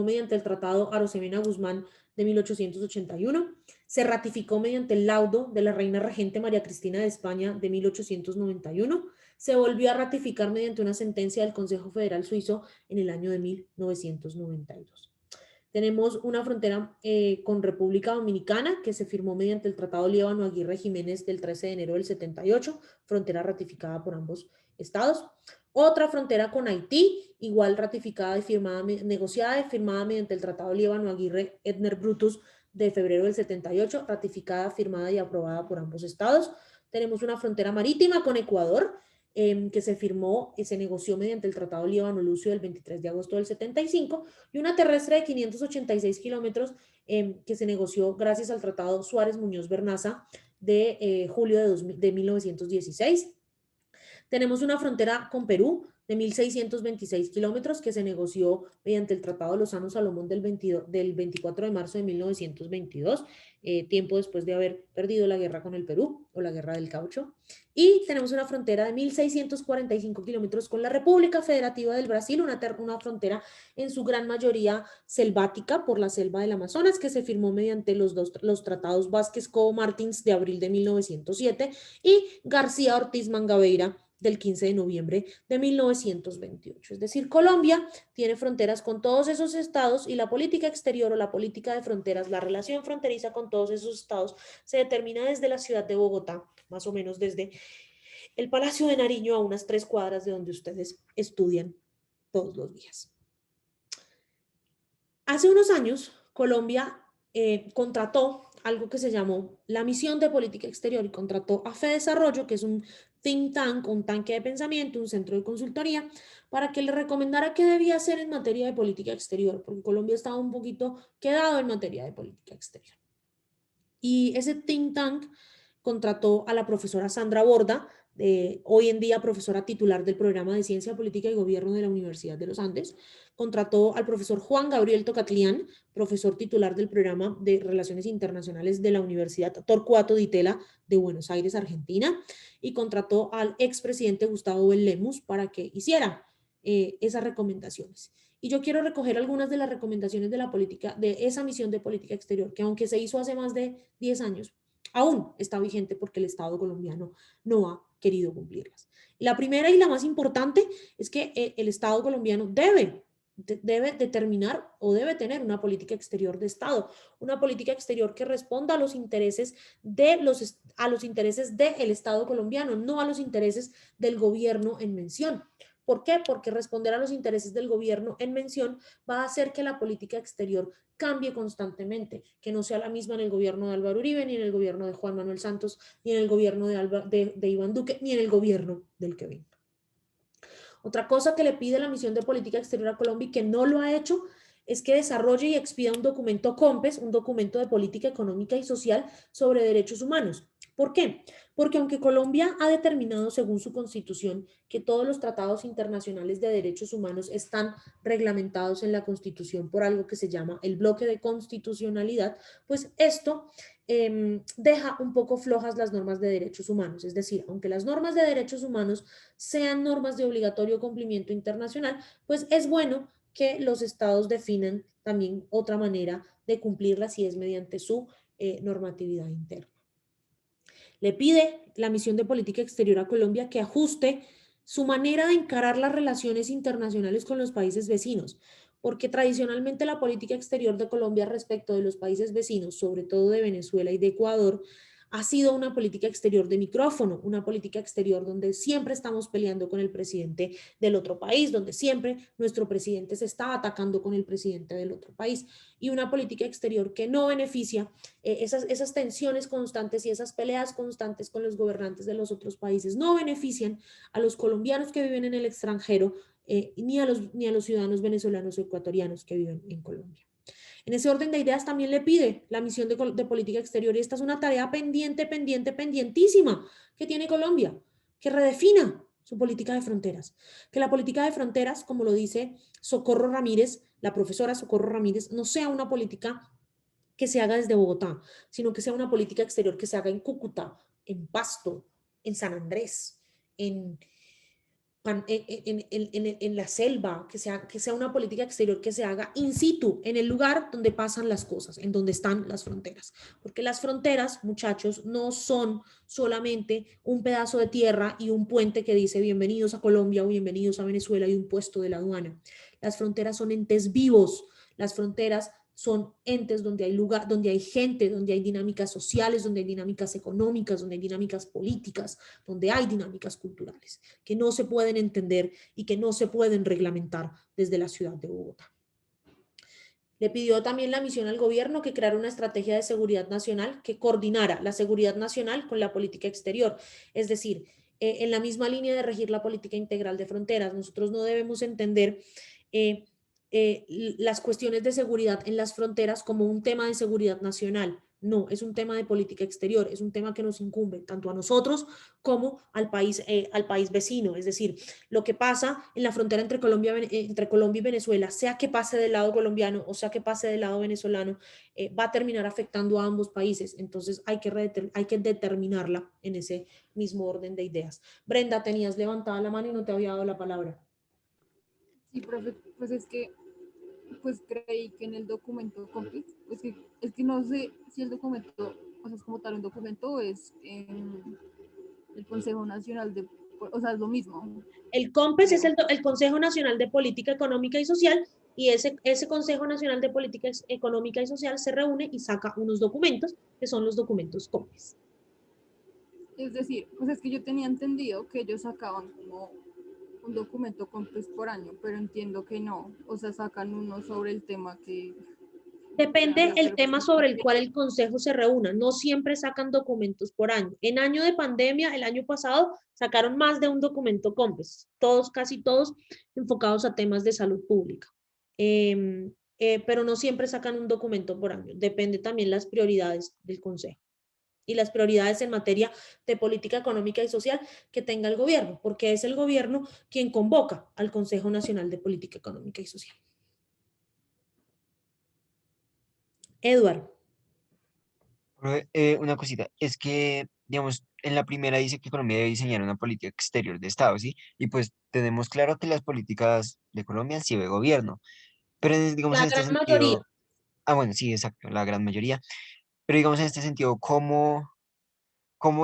mediante el Tratado Arosemena-Guzmán de 1881, se ratificó mediante el laudo de la reina regente María Cristina de España de 1891, se volvió a ratificar mediante una sentencia del Consejo Federal Suizo en el año de 1992. Tenemos una frontera con República Dominicana, que se firmó mediante el Tratado Líbano-Aguirre Jiménez del 13 de enero del 78, frontera ratificada por ambos estados. Otra frontera con Haití, igual ratificada y negociada y firmada mediante el Tratado Líbano-Aguirre Edner-Brutus de febrero del 78, ratificada, firmada y aprobada por ambos estados. Tenemos una frontera marítima con Ecuador, que se firmó y se negoció mediante el Tratado Líbano-Lucio del 23 de agosto del 75, y una terrestre de 586 kilómetros que se negoció gracias al Tratado Suárez-Muñoz-Bernaza de julio de 1916. Tenemos una frontera con Perú de 1.626 kilómetros que se negoció mediante el Tratado Lozano-Salomón del 24 de marzo de 1922, tiempo después de haber perdido la guerra con el Perú, o la guerra del caucho. Y tenemos una frontera de 1.645 kilómetros con la República Federativa del Brasil, una frontera en su gran mayoría selvática por la selva del Amazonas, que se firmó mediante los tratados Vázquez-Cobo Martins de abril de 1907 y García Ortiz Mangabeira del 15 de noviembre de 1928. Es decir, Colombia tiene fronteras con todos esos estados y la política exterior o la política de fronteras, la relación fronteriza con todos esos estados se determina desde la ciudad de Bogotá, más o menos desde el Palacio de Nariño a unas 3 cuadras de donde ustedes estudian todos los días. Hace unos años, Colombia contrató algo que se llamó la Misión de Política Exterior y contrató a FEDesarrollo, que es un think tank, un tanque de pensamiento, un centro de consultoría, para que le recomendara qué debía hacer en materia de política exterior, porque Colombia estaba un poquito quedado en materia de política exterior. Y ese think tank contrató a la profesora Sandra Borda, hoy en día profesora titular del programa de Ciencia Política y Gobierno de la Universidad de los Andes, contrató al profesor Juan Gabriel Tocatlián, profesor titular del programa de Relaciones Internacionales de la Universidad Torcuato Di Tella de Buenos Aires, Argentina, y contrató al expresidente Gustavo Lemus para que hiciera esas recomendaciones. Y yo quiero recoger algunas de las recomendaciones de la política, de esa misión de política exterior, que aunque se hizo hace más de 10 años, aún está vigente porque el Estado colombiano no ha querido cumplirlas. La primera y la más importante es que el Estado colombiano debe determinar o debe tener una política exterior de Estado, una política exterior que responda a los intereses del Estado colombiano, no a los intereses del gobierno en mención. ¿Por qué? Porque responder a los intereses del gobierno en mención va a hacer que la política exterior cambie constantemente, que no sea la misma en el gobierno de Álvaro Uribe, ni en el gobierno de Juan Manuel Santos, ni en el gobierno de Iván Duque, ni en el gobierno del que venga. Otra cosa que le pide la misión de política exterior a Colombia y que no lo ha hecho es que desarrolle y expida un documento COMPES, un documento de política económica y social sobre derechos humanos. ¿Por qué? Porque aunque Colombia ha determinado, según su constitución, que todos los tratados internacionales de derechos humanos están reglamentados en la constitución por algo que se llama el bloque de constitucionalidad, pues esto deja un poco flojas las normas de derechos humanos. Es decir, aunque las normas de derechos humanos sean normas de obligatorio cumplimiento internacional, pues es bueno que los estados definan también otra manera de cumplirlas y es mediante su normatividad interna. Le pide la misión de política exterior a Colombia que ajuste su manera de encarar las relaciones internacionales con los países vecinos, porque tradicionalmente la política exterior de Colombia respecto de los países vecinos, sobre todo de Venezuela y de Ecuador, ha sido una política exterior de micrófono, una política exterior donde siempre estamos peleando con el presidente del otro país, donde siempre nuestro presidente se está atacando con el presidente del otro país, y una política exterior que no beneficia esas tensiones constantes y esas peleas constantes con los gobernantes de los otros países, no benefician a los colombianos que viven en el extranjero, ni a los ciudadanos venezolanos o ecuatorianos que viven en Colombia. En ese orden de ideas también le pide la misión de política exterior y esta es una tarea pendientísima que tiene Colombia, que redefina su política de fronteras. Que la política de fronteras, como lo dice Socorro Ramírez, la profesora Socorro Ramírez, no sea una política que se haga desde Bogotá, sino que sea una política exterior que se haga en Cúcuta, en Pasto, en San Andrés, en la selva, que sea una política exterior que se haga in situ, en el lugar donde pasan las cosas, en donde están las fronteras. Porque las fronteras, muchachos, no son solamente un pedazo de tierra y un puente que dice bienvenidos a Colombia o bienvenidos a Venezuela y un puesto de la aduana. Las fronteras son entes vivos, las fronteras son entes donde hay lugar, donde hay gente, donde hay dinámicas sociales, donde hay dinámicas económicas, donde hay dinámicas políticas, donde hay dinámicas culturales, que no se pueden entender y que no se pueden reglamentar desde la ciudad de Bogotá. Le pidió también la misión al gobierno que creara una estrategia de seguridad nacional que coordinara la seguridad nacional con la política exterior. Es decir, en la misma línea de regir la política integral de fronteras, nosotros no debemos entender las cuestiones de seguridad en las fronteras como un tema de seguridad nacional. No, es un tema de política exterior, es un tema que nos incumbe tanto a nosotros como al país vecino. Es decir, lo que pasa en la frontera entre Colombia y Venezuela, sea que pase del lado colombiano o sea que pase del lado venezolano, va a terminar afectando a ambos países. Entonces hay que determinarla en ese mismo orden de ideas. Brenda, tenías levantada la mano y no te había dado la palabra. Sí, profe, pues es que pues creí que en el documento completo, pues que, es que no sé si el documento, o sea, es como tal un documento, es el Consejo Nacional de o sea, es lo mismo. El COMPES es el Consejo Nacional de Política Económica y Social, y ese Consejo Nacional de Política Económica y Social se reúne y saca unos documentos, que son los documentos COMPES. Es decir, pues es que yo tenía entendido que ellos sacaban como un documento COMPES por año, pero entiendo que no, o sea, sacan uno sobre el tema que... Depende el tema sobre el cual el consejo se reúna. No siempre sacan documentos por año. En año de pandemia, el año pasado, sacaron más de un documento COMPES, todos, casi todos enfocados a temas de salud pública. Pero no siempre sacan un documento por año. Depende también las prioridades del consejo y las prioridades en materia de política económica y social que tenga el gobierno, porque es el gobierno quien convoca al Consejo Nacional de Política Económica y Social. Edward. Una cosita, es que, digamos, en la primera dice que Colombia debe diseñar una política exterior de Estado, ¿sí? Y pues tenemos claro que las políticas de Colombia sí ve gobierno, pero digamos La en este gran mayoría. sentido, bueno, sí, exacto, la gran mayoría, pero digamos en este sentido, ¿cómo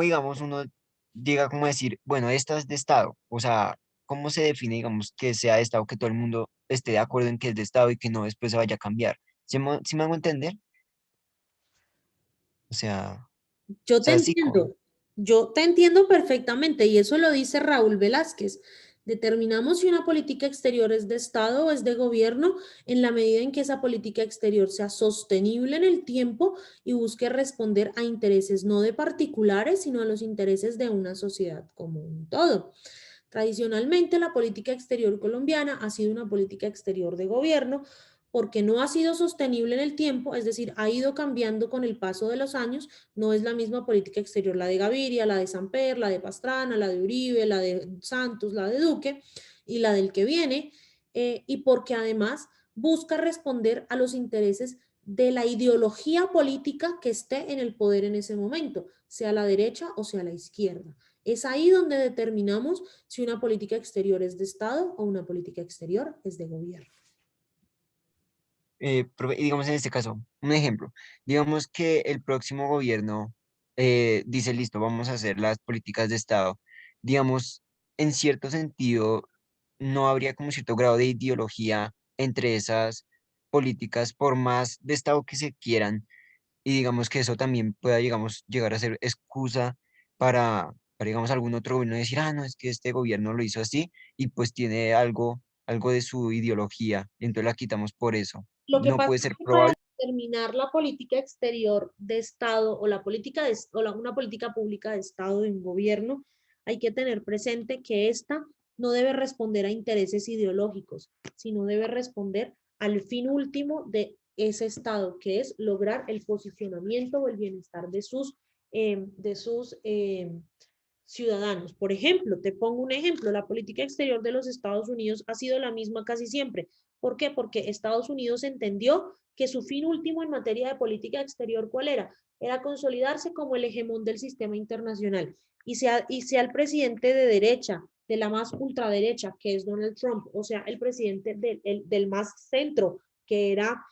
digamos uno llega como a decir, bueno, esta es de Estado? O sea, ¿cómo se define, digamos, que sea de Estado, que todo el mundo esté de acuerdo en que es de Estado y que no después se vaya a cambiar? ¿Sí me hago entender? O Yo te sea, sí, entiendo, yo te entiendo perfectamente y eso lo dice Raúl Velázquez. Determinamos si una política exterior es de Estado o es de gobierno en la medida en que esa política exterior sea sostenible en el tiempo y busque responder a intereses no de particulares, sino a los intereses de una sociedad como un todo. Tradicionalmente, la política exterior colombiana ha sido una política exterior de gobierno porque no ha sido sostenible en el tiempo, es decir, ha ido cambiando con el paso de los años. No es la misma política exterior la de Gaviria, la de Samper, la de Pastrana, la de Uribe, la de Santos, la de Duque y la del que viene, y porque además busca responder a los intereses de la ideología política que esté en el poder en ese momento, sea la derecha o sea la izquierda. Es ahí donde determinamos si una política exterior es de Estado o una política exterior es de gobierno. Y digamos en este caso, un ejemplo, digamos que el próximo gobierno dice, listo, vamos a hacer las políticas de Estado, digamos, en cierto sentido, no habría como cierto grado de ideología entre esas políticas, por más de Estado que se quieran, y digamos que eso también pueda, digamos, llegar a ser excusa digamos, algún otro gobierno decir, ah, no, es que este gobierno lo hizo así, y pues tiene algo de su ideología, y entonces la quitamos por eso. Lo que No pasa puede es ser que para probable. determinar la política exterior de Estado o la política una política pública de Estado de un gobierno, hay que tener presente que esta no debe responder a intereses ideológicos, sino debe responder al fin último de ese Estado, que es lograr el posicionamiento o el bienestar de sus ciudadanos. Por ejemplo, te pongo un ejemplo, la política exterior de los Estados Unidos ha sido la misma casi siempre. ¿Por qué? Porque Estados Unidos entendió que su fin último en materia de política exterior, ¿cuál era? Era consolidarse como el hegemón del sistema internacional. Y sea el presidente de derecha, de la más ultraderecha, que es Donald Trump, o sea, el presidente del más centro, que era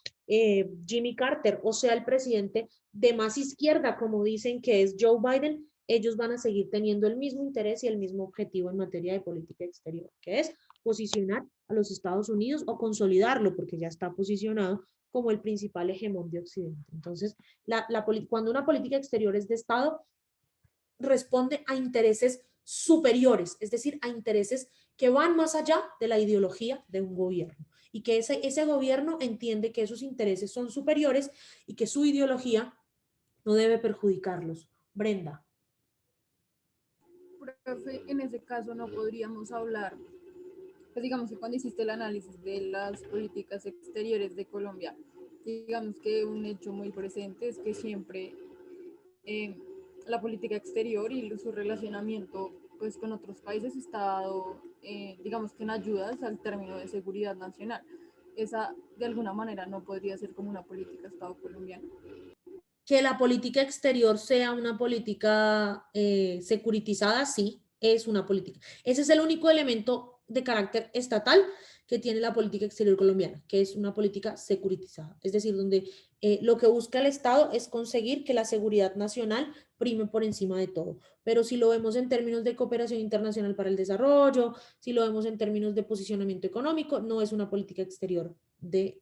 Jimmy Carter, o sea, el presidente de más izquierda, como dicen que es Joe Biden, ellos van a seguir teniendo el mismo interés y el mismo objetivo en materia de política exterior, que es posicionar a los Estados Unidos o consolidarlo, porque ya está posicionado como el principal hegemón de Occidente. Entonces, cuando una política exterior es de Estado, responde a intereses superiores, es decir, a intereses que van más allá de la ideología de un gobierno y que ese gobierno entiende que esos intereses son superiores y que su ideología no debe perjudicarlos. Brenda. Profe, en ese caso no podríamos hablar, pues digamos que cuando hiciste el análisis de las políticas exteriores de Colombia, digamos que un hecho muy presente es que siempre eh, la política exterior y su relacionamiento pues con otros países está dado, digamos que en ayudas al término de seguridad nacional. Esa de alguna manera no podría ser como una política Estado colombiana. Que la política exterior sea una política securitizada, sí, es una política. Ese es el único elemento de carácter estatal que tiene la política exterior colombiana, que es una política securitizada, es decir, donde lo que busca el Estado es conseguir que la seguridad nacional prime por encima de todo. Pero si lo vemos en términos de cooperación internacional para el desarrollo, si lo vemos en términos de posicionamiento económico, no es una política exterior de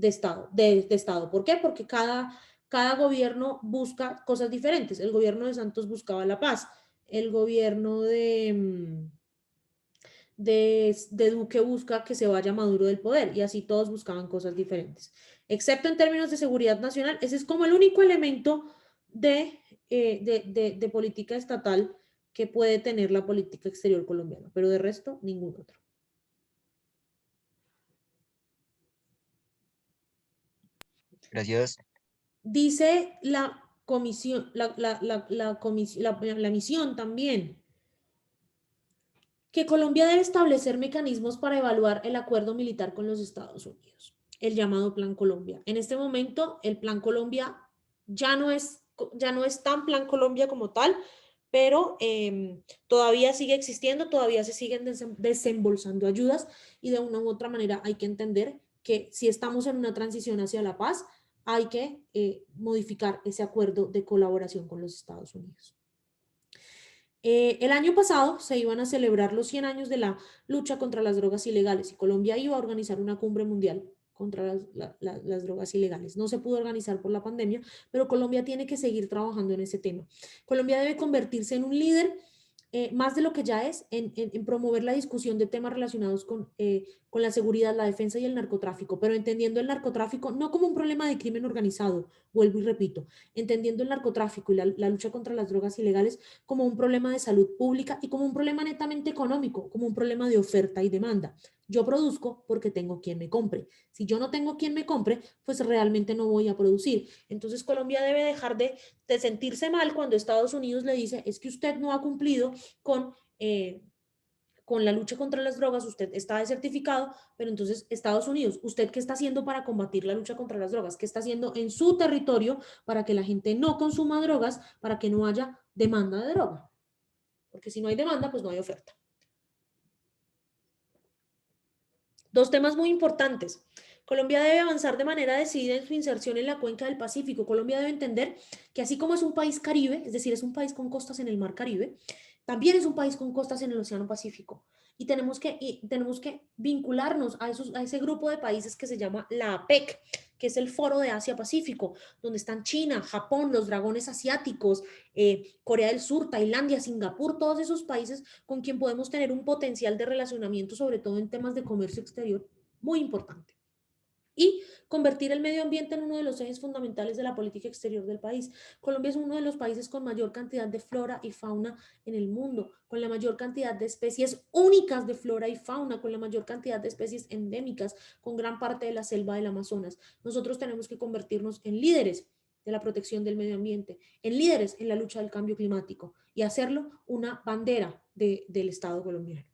Estado, de Estado. ¿Por qué? Porque cada gobierno busca cosas diferentes. El gobierno de Santos buscaba la paz, el gobierno de Duque busca que se vaya Maduro del poder y así todos buscaban cosas diferentes. Excepto en términos de seguridad nacional, ese es como el único elemento de política estatal que puede tener la política exterior colombiana, pero de resto, ningún otro. Gracias. Dice la comisión, la misión también, que Colombia debe establecer mecanismos para evaluar el acuerdo militar con los Estados Unidos, el llamado Plan Colombia. En este momento, el Plan Colombia ya no es tan Plan Colombia como tal, pero todavía sigue existiendo, todavía se siguen desembolsando ayudas y de una u otra manera hay que entender que si estamos en una transición hacia la paz, hay que modificar ese acuerdo de colaboración con los Estados Unidos. El año pasado se iban a celebrar los 100 años de la lucha contra las drogas ilegales y Colombia iba a organizar una cumbre mundial contra las drogas ilegales. No se pudo organizar por la pandemia, pero Colombia tiene que seguir trabajando en ese tema. Colombia debe convertirse en un líder más de lo que ya es, en promover la discusión de temas relacionados con la seguridad, la defensa y el narcotráfico, pero entendiendo el narcotráfico no como un problema de crimen organizado, vuelvo y repito, entendiendo el narcotráfico y la lucha contra las drogas ilegales como un problema de salud pública y como un problema netamente económico, como un problema de oferta y demanda. Yo produzco porque tengo quien me compre. Si yo no tengo quien me compre, pues realmente no voy a producir. Entonces Colombia debe dejar de sentirse mal cuando Estados Unidos le dice, es que usted no ha cumplido con la lucha contra las drogas, usted está desertificado, pero entonces Estados Unidos, ¿usted qué está haciendo para combatir la lucha contra las drogas? ¿Qué está haciendo en su territorio para que la gente no consuma drogas, para que no haya demanda de droga? Porque si no hay demanda, pues no hay oferta. Dos temas muy importantes. Colombia debe avanzar de manera decidida en su inserción en la cuenca del Pacífico. Colombia debe entender que así como es un país caribe, es decir, es un país con costas en el mar Caribe, también es un país con costas en el Océano Pacífico. Y tenemos que vincularnos a ese grupo de países que se llama la APEC, que es el Foro de Asia-Pacífico, donde están China, Japón, los dragones asiáticos, Corea del Sur, Tailandia, Singapur, todos esos países con quien podemos tener un potencial de relacionamiento, sobre todo en temas de comercio exterior, muy importante. Y convertir el medio ambiente en uno de los ejes fundamentales de la política exterior del país. Colombia es uno de los países con mayor cantidad de flora y fauna en el mundo, con la mayor cantidad de especies únicas de flora y fauna, con la mayor cantidad de especies endémicas, con gran parte de la selva del Amazonas. Nosotros tenemos que convertirnos en líderes de la protección del medio ambiente, en líderes en la lucha del cambio climático y hacerlo una bandera del Estado colombiano.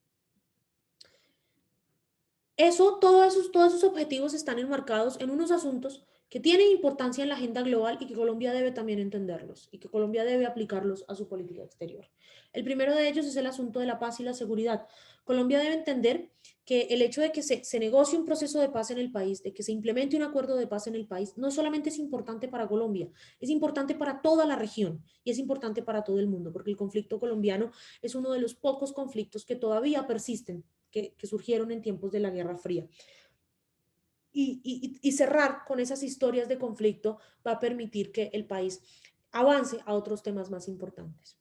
Todos esos objetivos están enmarcados en unos asuntos que tienen importancia en la agenda global y que Colombia debe también entenderlos y que Colombia debe aplicarlos a su política exterior. El primero de ellos es el asunto de la paz y la seguridad. Colombia debe entender que el hecho de que se negocie un proceso de paz en el país, de que se implemente un acuerdo de paz en el país, no solamente es importante para Colombia, es importante para toda la región y es importante para todo el mundo, porque el conflicto colombiano es uno de los pocos conflictos que todavía persisten, que surgieron en tiempos de la Guerra Fría. Y cerrar con esas historias de conflicto va a permitir que el país avance a otros temas más importantes.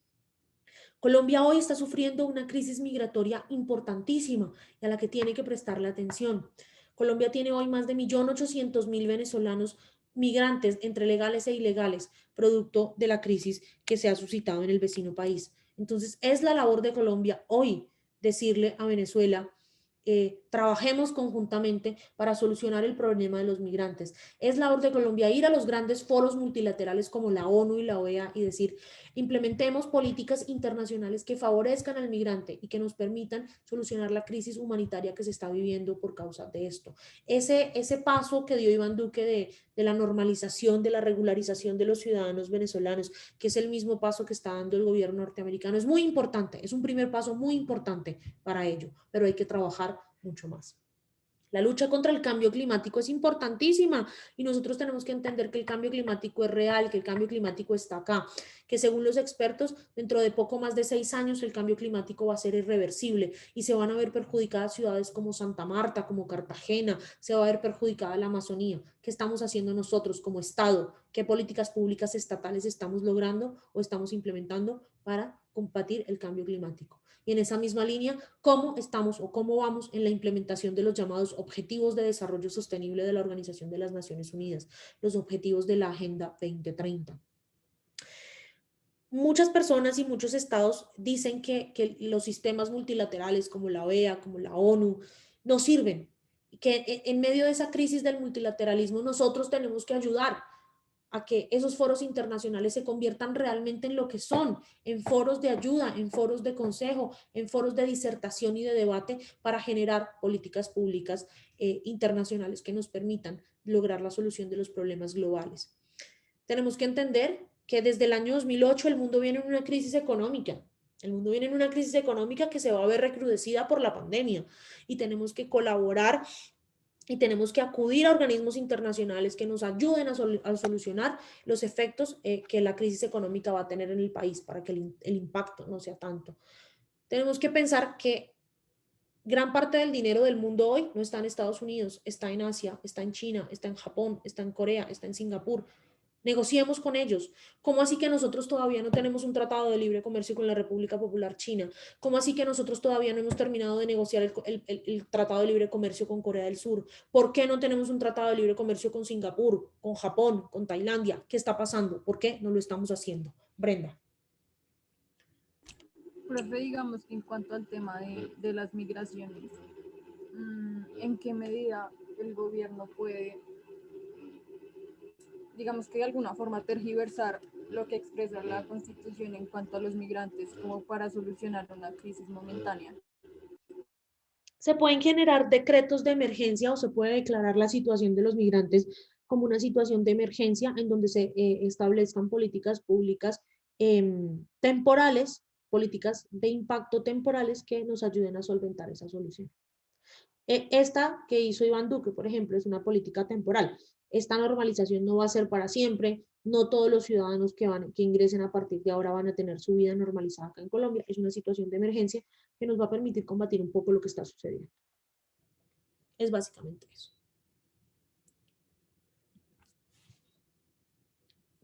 Colombia hoy está sufriendo una crisis migratoria importantísima y a la que tiene que prestarle atención. Colombia tiene hoy más de 1.800.000 venezolanos migrantes entre legales e ilegales, producto de la crisis que se ha suscitado en el vecino país. Entonces, es la labor de Colombia hoy decirle a Venezuela, trabajemos conjuntamente para solucionar el problema de los migrantes. Es labor de Colombia ir a los grandes foros multilaterales como la ONU y la OEA y decir, implementemos políticas internacionales que favorezcan al migrante y que nos permitan solucionar la crisis humanitaria que se está viviendo por causa de esto. Ese paso que dio Iván Duque de la normalización, de la regularización de los ciudadanos venezolanos, que es el mismo paso que está dando el gobierno norteamericano, es muy importante, es un primer paso muy importante para ello, pero hay que trabajar mucho más. La lucha contra el cambio climático es importantísima y nosotros tenemos que entender que el cambio climático es real, que el cambio climático está acá, que según los expertos, dentro de poco más de 6 años el cambio climático va a ser irreversible y se van a ver perjudicadas ciudades como Santa Marta, como Cartagena, se va a ver perjudicada la Amazonía. ¿Qué estamos haciendo nosotros como Estado? ¿Qué políticas públicas estatales estamos logrando o estamos implementando para combatir el cambio climático? Y en esa misma línea, ¿cómo estamos o cómo vamos en la implementación de los llamados Objetivos de Desarrollo Sostenible de la Organización de las Naciones Unidas, los objetivos de la Agenda 2030? Muchas personas y muchos estados dicen que los sistemas multilaterales como la OEA, como la ONU, no sirven, que en medio de esa crisis del multilateralismo nosotros tenemos que ayudar a que esos foros internacionales se conviertan realmente en lo que son, en foros de ayuda, en foros de consejo, en foros de disertación y de debate para generar políticas públicas internacionales que nos permitan lograr la solución de los problemas globales. Tenemos que entender que desde el año 2008 el mundo viene en una crisis económica. El mundo viene en una crisis económica que se va a ver recrudecida por la pandemia y tenemos que colaborar y tenemos que acudir a organismos internacionales que nos ayuden a solucionar los efectos que la crisis económica va a tener en el país para que el impacto no sea tanto. Tenemos que pensar que gran parte del dinero del mundo hoy no está en Estados Unidos, está en Asia, está en China, está en Japón, está en Corea, está en Singapur. Negociemos con ellos. ¿Cómo así que nosotros todavía no tenemos un tratado de libre comercio con la República Popular China? ¿Cómo así que nosotros todavía no hemos terminado de negociar el tratado de libre comercio con Corea del Sur? ¿Por qué no tenemos un tratado de libre comercio con Singapur, con Japón, con Tailandia? ¿Qué está pasando? ¿Por qué no lo estamos haciendo? Brenda. Profe, digamos que en cuanto al tema de las migraciones, ¿en qué medida el gobierno puede, digamos que de alguna forma, tergiversar lo que expresa la Constitución en cuanto a los migrantes como para solucionar una crisis momentánea? Se pueden generar decretos de emergencia o se puede declarar la situación de los migrantes como una situación de emergencia en donde se establezcan políticas públicas temporales, políticas de impacto temporales que nos ayuden a solventar esa solución. Esta que hizo Iván Duque, por ejemplo, es una política temporal. Esta normalización no va a ser para siempre, no todos los ciudadanos que ingresen a partir de ahora van a tener su vida normalizada acá en Colombia. Es una situación de emergencia que nos va a permitir combatir un poco lo que está sucediendo. Es básicamente eso.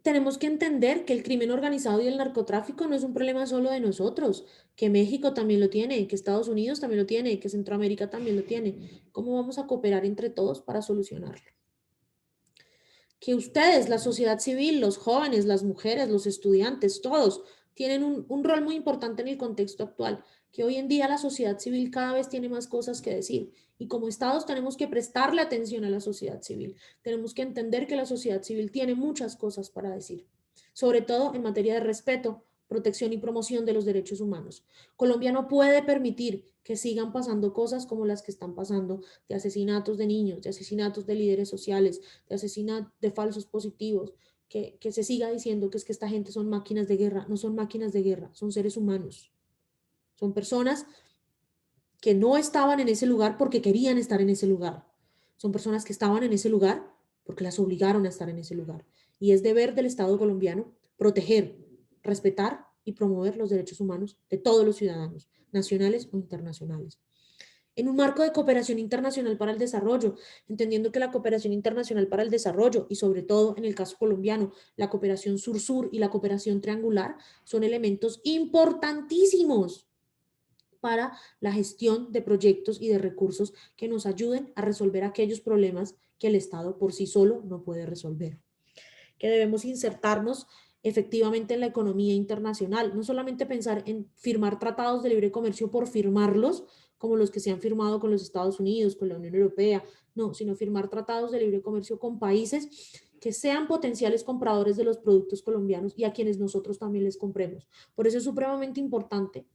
Tenemos que entender que el crimen organizado y el narcotráfico no es un problema solo de nosotros, que México también lo tiene, que Estados Unidos también lo tiene, que Centroamérica también lo tiene. ¿Cómo vamos a cooperar entre todos para solucionarlo? Que ustedes, la sociedad civil, los jóvenes, las mujeres, los estudiantes, todos tienen un rol muy importante en el contexto actual, que hoy en día la sociedad civil cada vez tiene más cosas que decir y como estados tenemos que prestarle atención a la sociedad civil, tenemos que entender que la sociedad civil tiene muchas cosas para decir, sobre todo en materia de respeto, protección y promoción de los derechos humanos. Colombia no puede permitir que sigan pasando cosas como las que están pasando, de asesinatos de niños, de asesinatos de líderes sociales, de asesinatos de falsos positivos, que se siga diciendo que es que esta gente son máquinas de guerra. No son máquinas de guerra, son seres humanos. Son personas que no estaban en ese lugar porque querían estar en ese lugar. Son personas que estaban en ese lugar porque las obligaron a estar en ese lugar. Y es deber del Estado colombiano proteger, respetar y promover los derechos humanos de todos los ciudadanos, nacionales o internacionales. En un marco de cooperación internacional para el desarrollo, entendiendo que la cooperación internacional para el desarrollo y sobre todo en el caso colombiano, la cooperación sur-sur y la cooperación triangular son elementos importantísimos para la gestión de proyectos y de recursos que nos ayuden a resolver aquellos problemas que el Estado por sí solo no puede resolver. Que debemos insertarnos efectivamente en la economía internacional, no solamente pensar en firmar tratados de libre comercio por firmarlos, como los que se han firmado con los Estados Unidos, con la Unión Europea, no, sino firmar tratados de libre comercio con países que sean potenciales compradores de los productos colombianos y a quienes nosotros también les compremos. Por eso es supremamente importante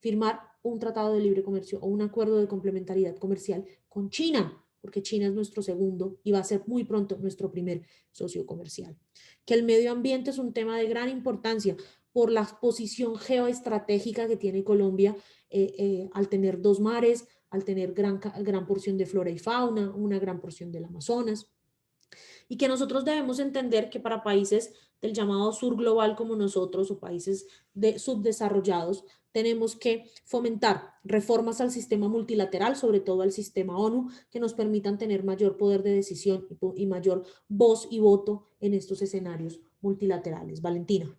firmar un tratado de libre comercio o un acuerdo de complementariedad comercial con China, porque China es nuestro segundo y va a ser muy pronto nuestro primer socio comercial. Que el medio ambiente es un tema de gran importancia por la posición geoestratégica que tiene Colombia al tener dos mares, al tener gran porción de flora y fauna, una gran porción del Amazonas. Y que nosotros debemos entender que para países del llamado sur global como nosotros o países subdesarrollados, tenemos que fomentar reformas al sistema multilateral, sobre todo al sistema ONU, que nos permitan tener mayor poder de decisión y mayor voz y voto en estos escenarios multilaterales. Valentina.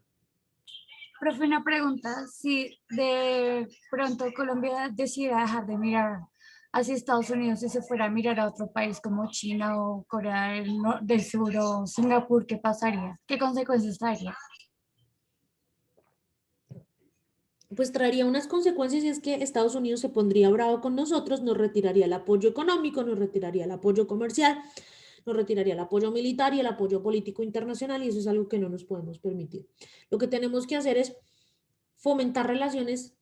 Profe, una pregunta, si de pronto Colombia decidiera dejar de mirar hacia Estados Unidos y se fuera a mirar a otro país como China o Corea del Sur o Singapur, ¿qué pasaría? ¿Qué consecuencias traería? Pues traería unas consecuencias y es que Estados Unidos se pondría bravo con nosotros, nos retiraría el apoyo económico, nos retiraría el apoyo comercial, nos retiraría el apoyo militar y el apoyo político internacional y eso es algo que no nos podemos permitir. Lo que tenemos que hacer es fomentar relaciones,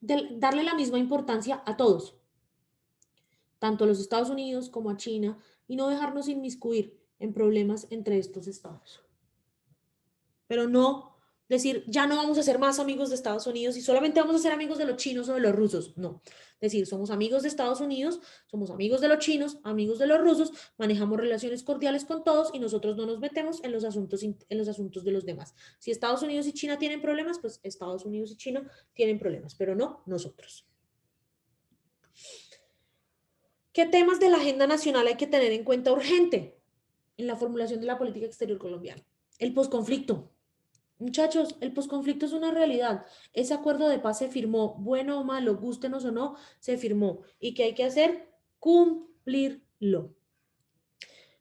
darle la misma importancia a todos, tanto a los Estados Unidos como a China, y no dejarnos inmiscuir en problemas entre estos estados. Pero no decir, ya no vamos a ser más amigos de Estados Unidos y solamente vamos a ser amigos de los chinos o de los rusos. No. Decir, somos amigos de Estados Unidos, somos amigos de los chinos, amigos de los rusos, manejamos relaciones cordiales con todos y nosotros no nos metemos en los asuntos de los demás. Si Estados Unidos y China tienen problemas, pues Estados Unidos y China tienen problemas, pero no nosotros. ¿Qué temas de la agenda nacional hay que tener en cuenta urgente en la formulación de la política exterior colombiana? El posconflicto. Muchachos, el posconflicto es una realidad. Ese acuerdo de paz se firmó, bueno o malo, gústenos o no, se firmó. ¿Y qué hay que hacer? Cumplirlo.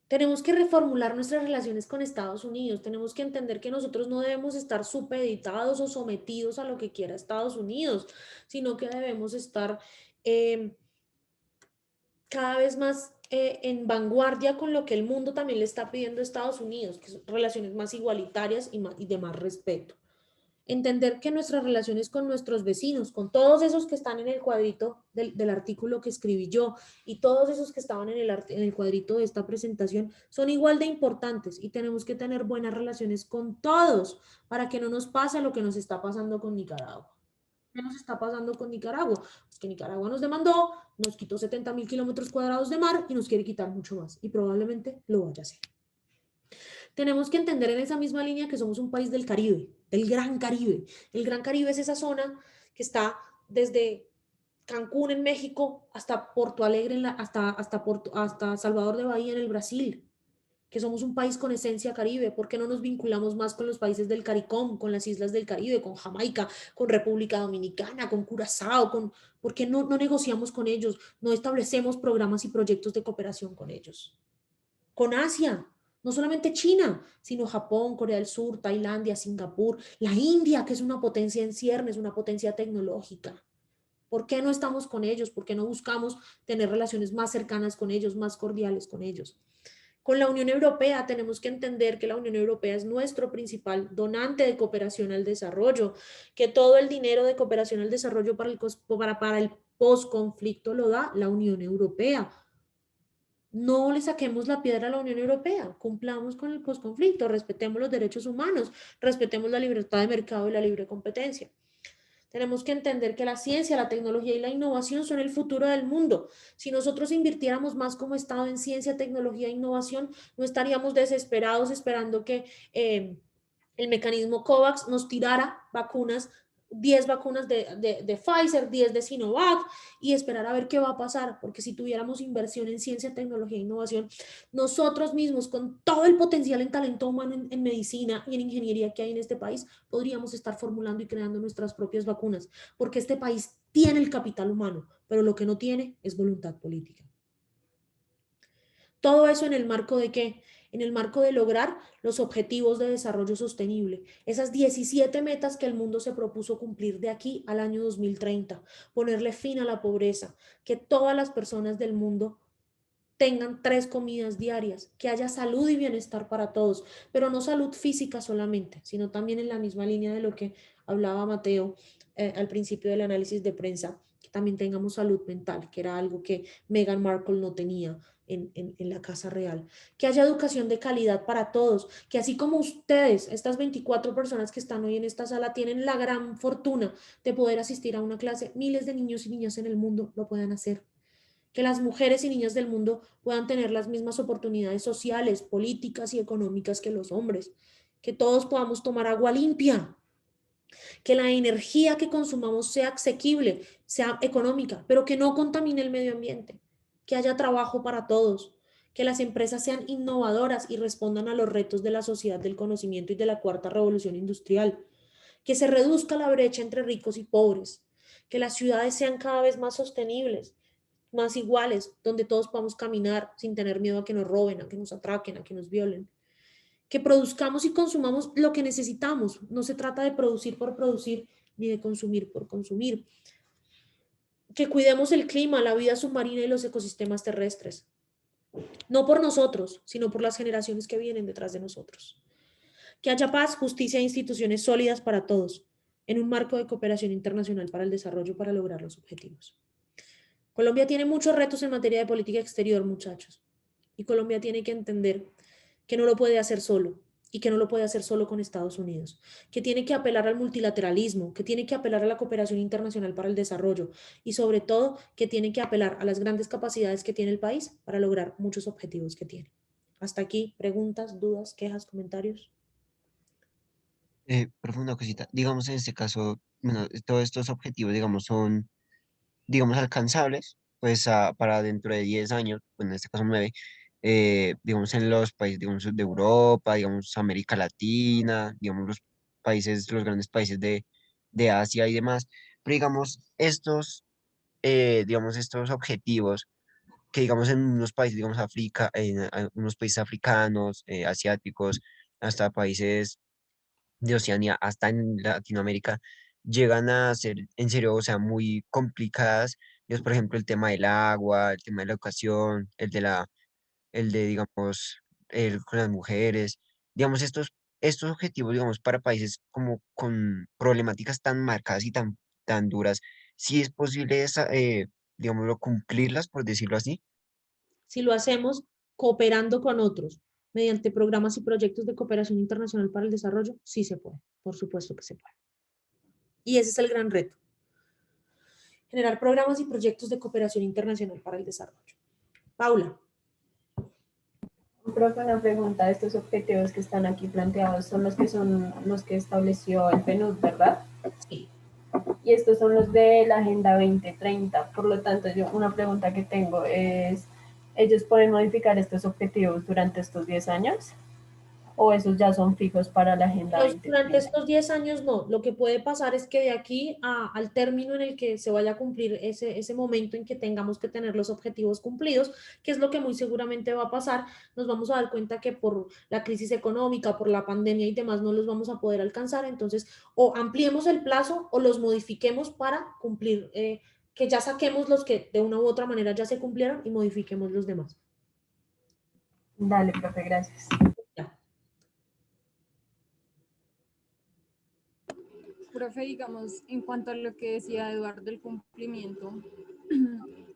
Tenemos que reformular nuestras relaciones con Estados Unidos. Tenemos que entender que nosotros no debemos estar supeditados o sometidos a lo que quiera Estados Unidos, sino que debemos estar cada vez más en vanguardia con lo que el mundo también le está pidiendo a Estados Unidos, que son relaciones más igualitarias y de más respeto. Entender que nuestras relaciones con nuestros vecinos, con todos esos que están en el cuadrito del artículo que escribí yo y todos esos que estaban en el cuadrito de esta presentación, son igual de importantes y tenemos que tener buenas relaciones con todos para que no nos pase lo que nos está pasando con Nicaragua. ¿Qué nos está pasando con Nicaragua? Pues que Nicaragua nos demandó, nos quitó 70.000 kilómetros cuadrados de mar y nos quiere quitar mucho más y probablemente lo vaya a hacer. Tenemos que entender en esa misma línea que somos un país del Caribe, del Gran Caribe. El Gran Caribe es esa zona que está desde Cancún en México hasta Porto Alegre, hasta Salvador de Bahía en el Brasil, que somos un país con esencia caribe. ¿Por qué no nos vinculamos más con los países del CARICOM, con las islas del Caribe, con Jamaica, con República Dominicana, con Curazao? ¿Por qué no negociamos con ellos? No establecemos programas y proyectos de cooperación con ellos. Con Asia, no solamente China, sino Japón, Corea del Sur, Tailandia, Singapur, la India, que es una potencia en ciernes, una potencia tecnológica. ¿Por qué no estamos con ellos? ¿Por qué no buscamos tener relaciones más cercanas con ellos, más cordiales con ellos? Con la Unión Europea tenemos que entender que la Unión Europea es nuestro principal donante de cooperación al desarrollo, que todo el dinero de cooperación al desarrollo para el posconflicto lo da la Unión Europea. No le saquemos la piedra a la Unión Europea, cumplamos con el posconflicto, respetemos los derechos humanos, respetemos la libertad de mercado y la libre competencia. Tenemos que entender que la ciencia, la tecnología y la innovación son el futuro del mundo. Si nosotros invirtiéramos más como Estado en ciencia, tecnología e innovación, no estaríamos desesperados esperando que el mecanismo COVAX nos tirara vacunas, 10 vacunas de Pfizer, 10 de Sinovac y esperar a ver qué va a pasar, porque si tuviéramos inversión en ciencia, tecnología e innovación, nosotros mismos con todo el potencial en talento humano en medicina y en ingeniería que hay en este país, podríamos estar formulando y creando nuestras propias vacunas, porque este país tiene el capital humano, pero lo que no tiene es voluntad política. Todo eso en el marco de ¿qué? En el marco de lograr los objetivos de desarrollo sostenible. Esas 17 metas que el mundo se propuso cumplir de aquí al año 2030. Ponerle fin a la pobreza. Que todas las personas del mundo tengan 3 comidas diarias, que haya salud y bienestar para todos, pero no salud física solamente, sino también en la misma línea de lo que hablaba Mateo al principio del análisis de prensa, que también tengamos salud mental, que era algo que Meghan Markle no tenía en la Casa Real, que haya educación de calidad para todos, que así como ustedes, estas 24 personas que están hoy en esta sala, tienen la gran fortuna de poder asistir a una clase, miles de niños y niñas en el mundo lo puedan hacer, que las mujeres y niñas del mundo puedan tener las mismas oportunidades sociales, políticas y económicas que los hombres, que todos podamos tomar agua limpia, que la energía que consumamos sea asequible, sea económica, pero que no contamine el medio ambiente, que haya trabajo para todos, que las empresas sean innovadoras y respondan a los retos de la sociedad del conocimiento y de la cuarta revolución industrial, que se reduzca la brecha entre ricos y pobres, que las ciudades sean cada vez más sostenibles, más iguales, donde todos podamos caminar sin tener miedo a que nos roben, a que nos atraquen, a que nos violen. Que produzcamos y consumamos lo que necesitamos. No se trata de producir por producir ni de consumir por consumir. Que cuidemos el clima, la vida submarina y los ecosistemas terrestres. No por nosotros, sino por las generaciones que vienen detrás de nosotros. Que haya paz, justicia e instituciones sólidas para todos, en un marco de cooperación internacional para el desarrollo para lograr los objetivos. Colombia tiene muchos retos en materia de política exterior, muchachos. Y Colombia tiene que entender que no lo puede hacer solo y que no lo puede hacer solo con Estados Unidos, que tiene que apelar al multilateralismo, que tiene que apelar a la cooperación internacional para el desarrollo y sobre todo que tiene que apelar a las grandes capacidades que tiene el país para lograr muchos objetivos que tiene. Hasta aquí, preguntas, dudas, quejas, comentarios. Profe, una cosita, digamos en este caso, bueno, todos estos objetivos, digamos, son, digamos, alcanzables, pues para dentro de 10 años, bueno, en este caso 9, digamos, en los países, digamos, de Europa, digamos, América Latina, digamos, los países, los grandes países de Asia y demás, pero digamos, digamos, estos objetivos que digamos en unos países, digamos África, en unos países africanos, asiáticos, hasta países de Oceanía, hasta en Latinoamérica, llegan a ser en serio, o sea, muy complicadas. Digamos, por ejemplo, el tema del agua, el tema de la educación, el de, digamos, el con las mujeres, digamos, estos objetivos, digamos, para países como con problemáticas tan marcadas y tan duras, si es posible, digámoslo, cumplirlas, por decirlo así. Si lo hacemos cooperando con otros mediante programas y proyectos de cooperación internacional para el desarrollo, sí se puede, por supuesto que se puede. Y ese es el gran reto, generar programas y proyectos de cooperación internacional para el desarrollo. Paula. Profe, una pregunta, estos objetivos que están aquí planteados son los que estableció el PNUD, ¿verdad? Sí. Y estos son los de la Agenda 2030. Por lo tanto, una pregunta que tengo es, ¿ellos pueden modificar estos objetivos durante estos 10 años? ¿O esos ya son fijos para la Agenda Durante 2030? estos 10 años no, lo que puede pasar es que de aquí al término en el que se vaya a cumplir ese momento en que tengamos que tener los objetivos cumplidos, que es lo que muy seguramente va a pasar, nos vamos a dar cuenta que por la crisis económica, por la pandemia y demás no los vamos a poder alcanzar, entonces o ampliemos el plazo o los modifiquemos para cumplir, que ya saquemos los que de una u otra manera ya se cumplieron y modifiquemos los demás. Dale, profe, gracias. Ya. Profe, digamos, en cuanto a lo que decía Eduardo del cumplimiento,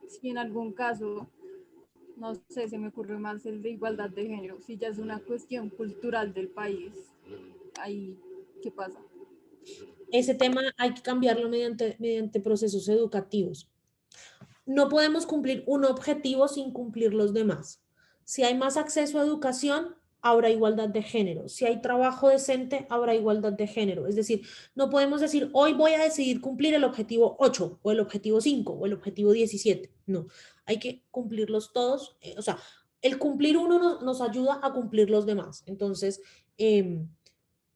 si en algún caso, no sé, se me ocurre más el de igualdad de género, si ya es una cuestión cultural del país, ahí, ¿qué pasa? Ese tema hay que cambiarlo mediante procesos educativos. No podemos cumplir un objetivo sin cumplir los demás. Si hay más acceso a educación, habrá igualdad de género. Si hay trabajo decente, habrá igualdad de género. Es decir, no podemos decir, hoy voy a decidir cumplir el objetivo 8 o el objetivo 5 o el objetivo 17. No, hay que cumplirlos todos. O sea, el cumplir uno nos ayuda a cumplir los demás. Entonces,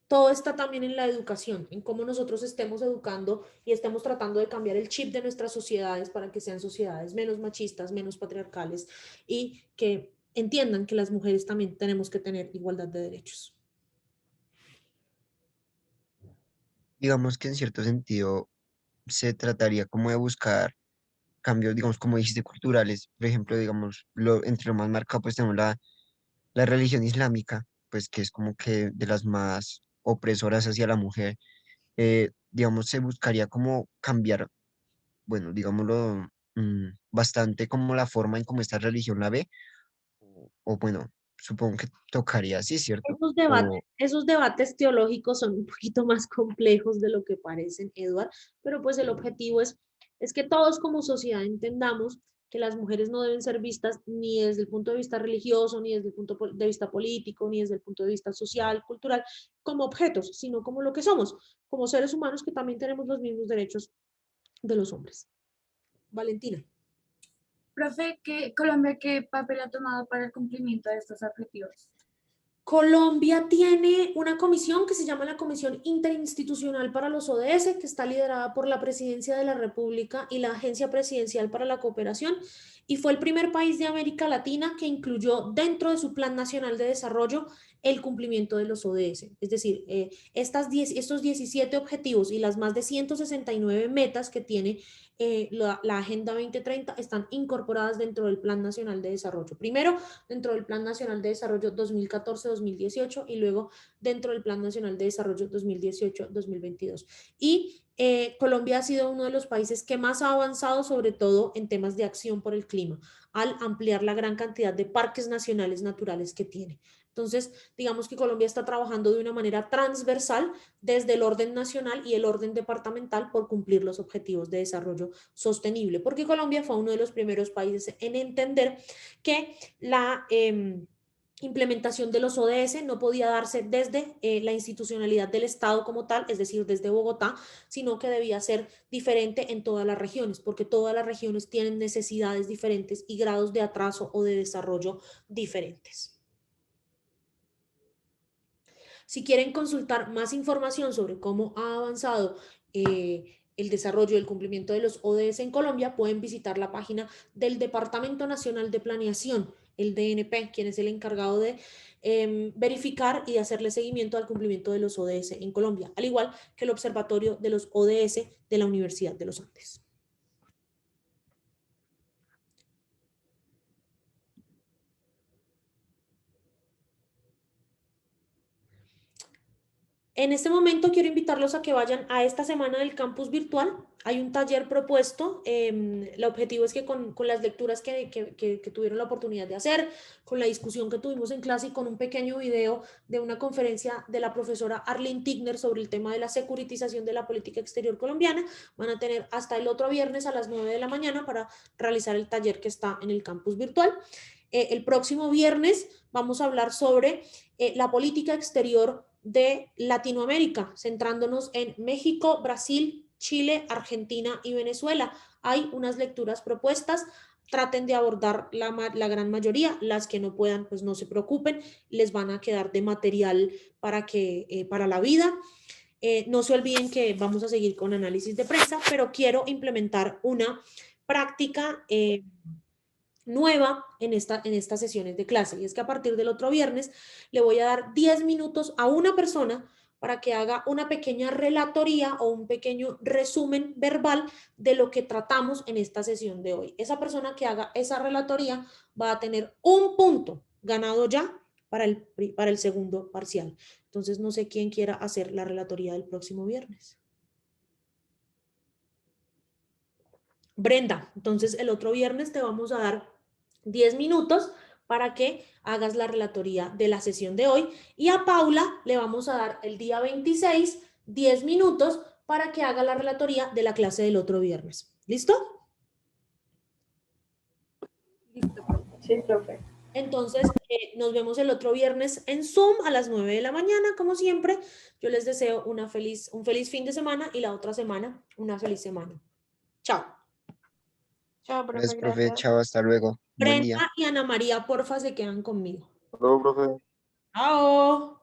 todo está también en la educación, en cómo nosotros estemos educando y estemos tratando de cambiar el chip de nuestras sociedades para que sean sociedades menos machistas, menos patriarcales y que entiendan que las mujeres también tenemos que tener igualdad de derechos. Digamos que en cierto sentido se trataría como de buscar cambios, digamos, como dijiste, culturales. Por ejemplo, digamos, entre lo más marcado, pues tenemos la religión islámica, pues que es como que de las más opresoras hacia la mujer. Digamos, se buscaría como cambiar, bueno, digámoslo, bastante como la forma en cómo esta religión la ve, o bueno, supongo que tocaría así, ¿cierto? O Esos debates teológicos son un poquito más complejos de lo que parecen, Eduard, pero pues el objetivo es que todos como sociedad entendamos que las mujeres no deben ser vistas ni desde el punto de vista religioso, ni desde el punto de vista político, ni desde el punto de vista social, cultural, como objetos, sino como lo que somos, como seres humanos que también tenemos los mismos derechos de los hombres. Valentina. Profe, Colombia qué papel ha tomado para el cumplimiento de estos objetivos? Colombia tiene una comisión que se llama la Comisión Interinstitucional para los ODS, que está liderada por la Presidencia de la República y la Agencia Presidencial para la Cooperación, y fue el primer país de América Latina que incluyó dentro de su Plan Nacional de Desarrollo el cumplimiento de los ODS. Es decir, estos 17 objetivos y las más de 169 metas que tiene la Agenda 2030 están incorporadas dentro del Plan Nacional de Desarrollo. Primero, dentro del Plan Nacional de Desarrollo 2014-2018 y luego dentro del Plan Nacional de Desarrollo 2018-2022. Y Colombia ha sido uno de los países que más ha avanzado, sobre todo en temas de acción por el clima, al ampliar la gran cantidad de parques nacionales naturales que tiene. Entonces, digamos que Colombia está trabajando de una manera transversal desde el orden nacional y el orden departamental por cumplir los objetivos de desarrollo sostenible, porque Colombia fue uno de los primeros países en entender que la implementación de los ODS no podía darse desde la institucionalidad del Estado como tal, es decir, desde Bogotá, sino que debía ser diferente en todas las regiones, porque todas las regiones tienen necesidades diferentes y grados de atraso o de desarrollo diferentes. Si quieren consultar más información sobre cómo ha avanzado el desarrollo y el cumplimiento de los ODS en Colombia, pueden visitar la página del Departamento Nacional de Planeación, el DNP, quien es el encargado de verificar y hacerle seguimiento al cumplimiento de los ODS en Colombia, al igual que el Observatorio de los ODS de la Universidad de los Andes. En este momento quiero invitarlos a que vayan a esta semana del campus virtual. Hay un taller propuesto. El objetivo es que con las lecturas que tuvieron la oportunidad de hacer, con la discusión que tuvimos en clase y con un pequeño video de una conferencia de la profesora Arlene Tigner sobre el tema de la securitización de la política exterior colombiana, van a tener hasta el otro viernes a las 9 de la mañana para realizar el taller que está en el campus virtual. El próximo viernes vamos a hablar sobre la política exterior de Latinoamérica, centrándonos en México, Brasil, Chile, Argentina y Venezuela. Hay unas lecturas propuestas, traten de abordar la gran mayoría, las que no puedan, pues no se preocupen, les van a quedar de material para la vida. No se olviden que vamos a seguir con análisis de prensa, pero quiero implementar una práctica nueva en estas sesiones de clase, y es que a partir del otro viernes le voy a dar 10 minutos a una persona para que haga una pequeña relatoría o un pequeño resumen verbal de lo que tratamos en esta sesión de hoy. Esa persona que haga esa relatoría va a tener un punto ganado ya para el segundo parcial. Entonces no sé quién quiera hacer la relatoría del próximo viernes. Brenda, entonces el otro viernes te vamos a dar 10 minutos para que hagas la relatoría de la sesión de hoy, y a Paula le vamos a dar el día 26 10 minutos para que haga la relatoría de la clase del otro viernes. ¿Listo? Listo. Sí, profe. Entonces, nos vemos el otro viernes en Zoom a las 9 de la mañana, como siempre. Yo les deseo un feliz fin de semana y la otra semana una feliz semana. Chao. Chao, profe, gracias, profe, gracias. chao, hasta luego. Buen día. Brenda y Ana María, porfa, se quedan conmigo. Luego, profe. Chao.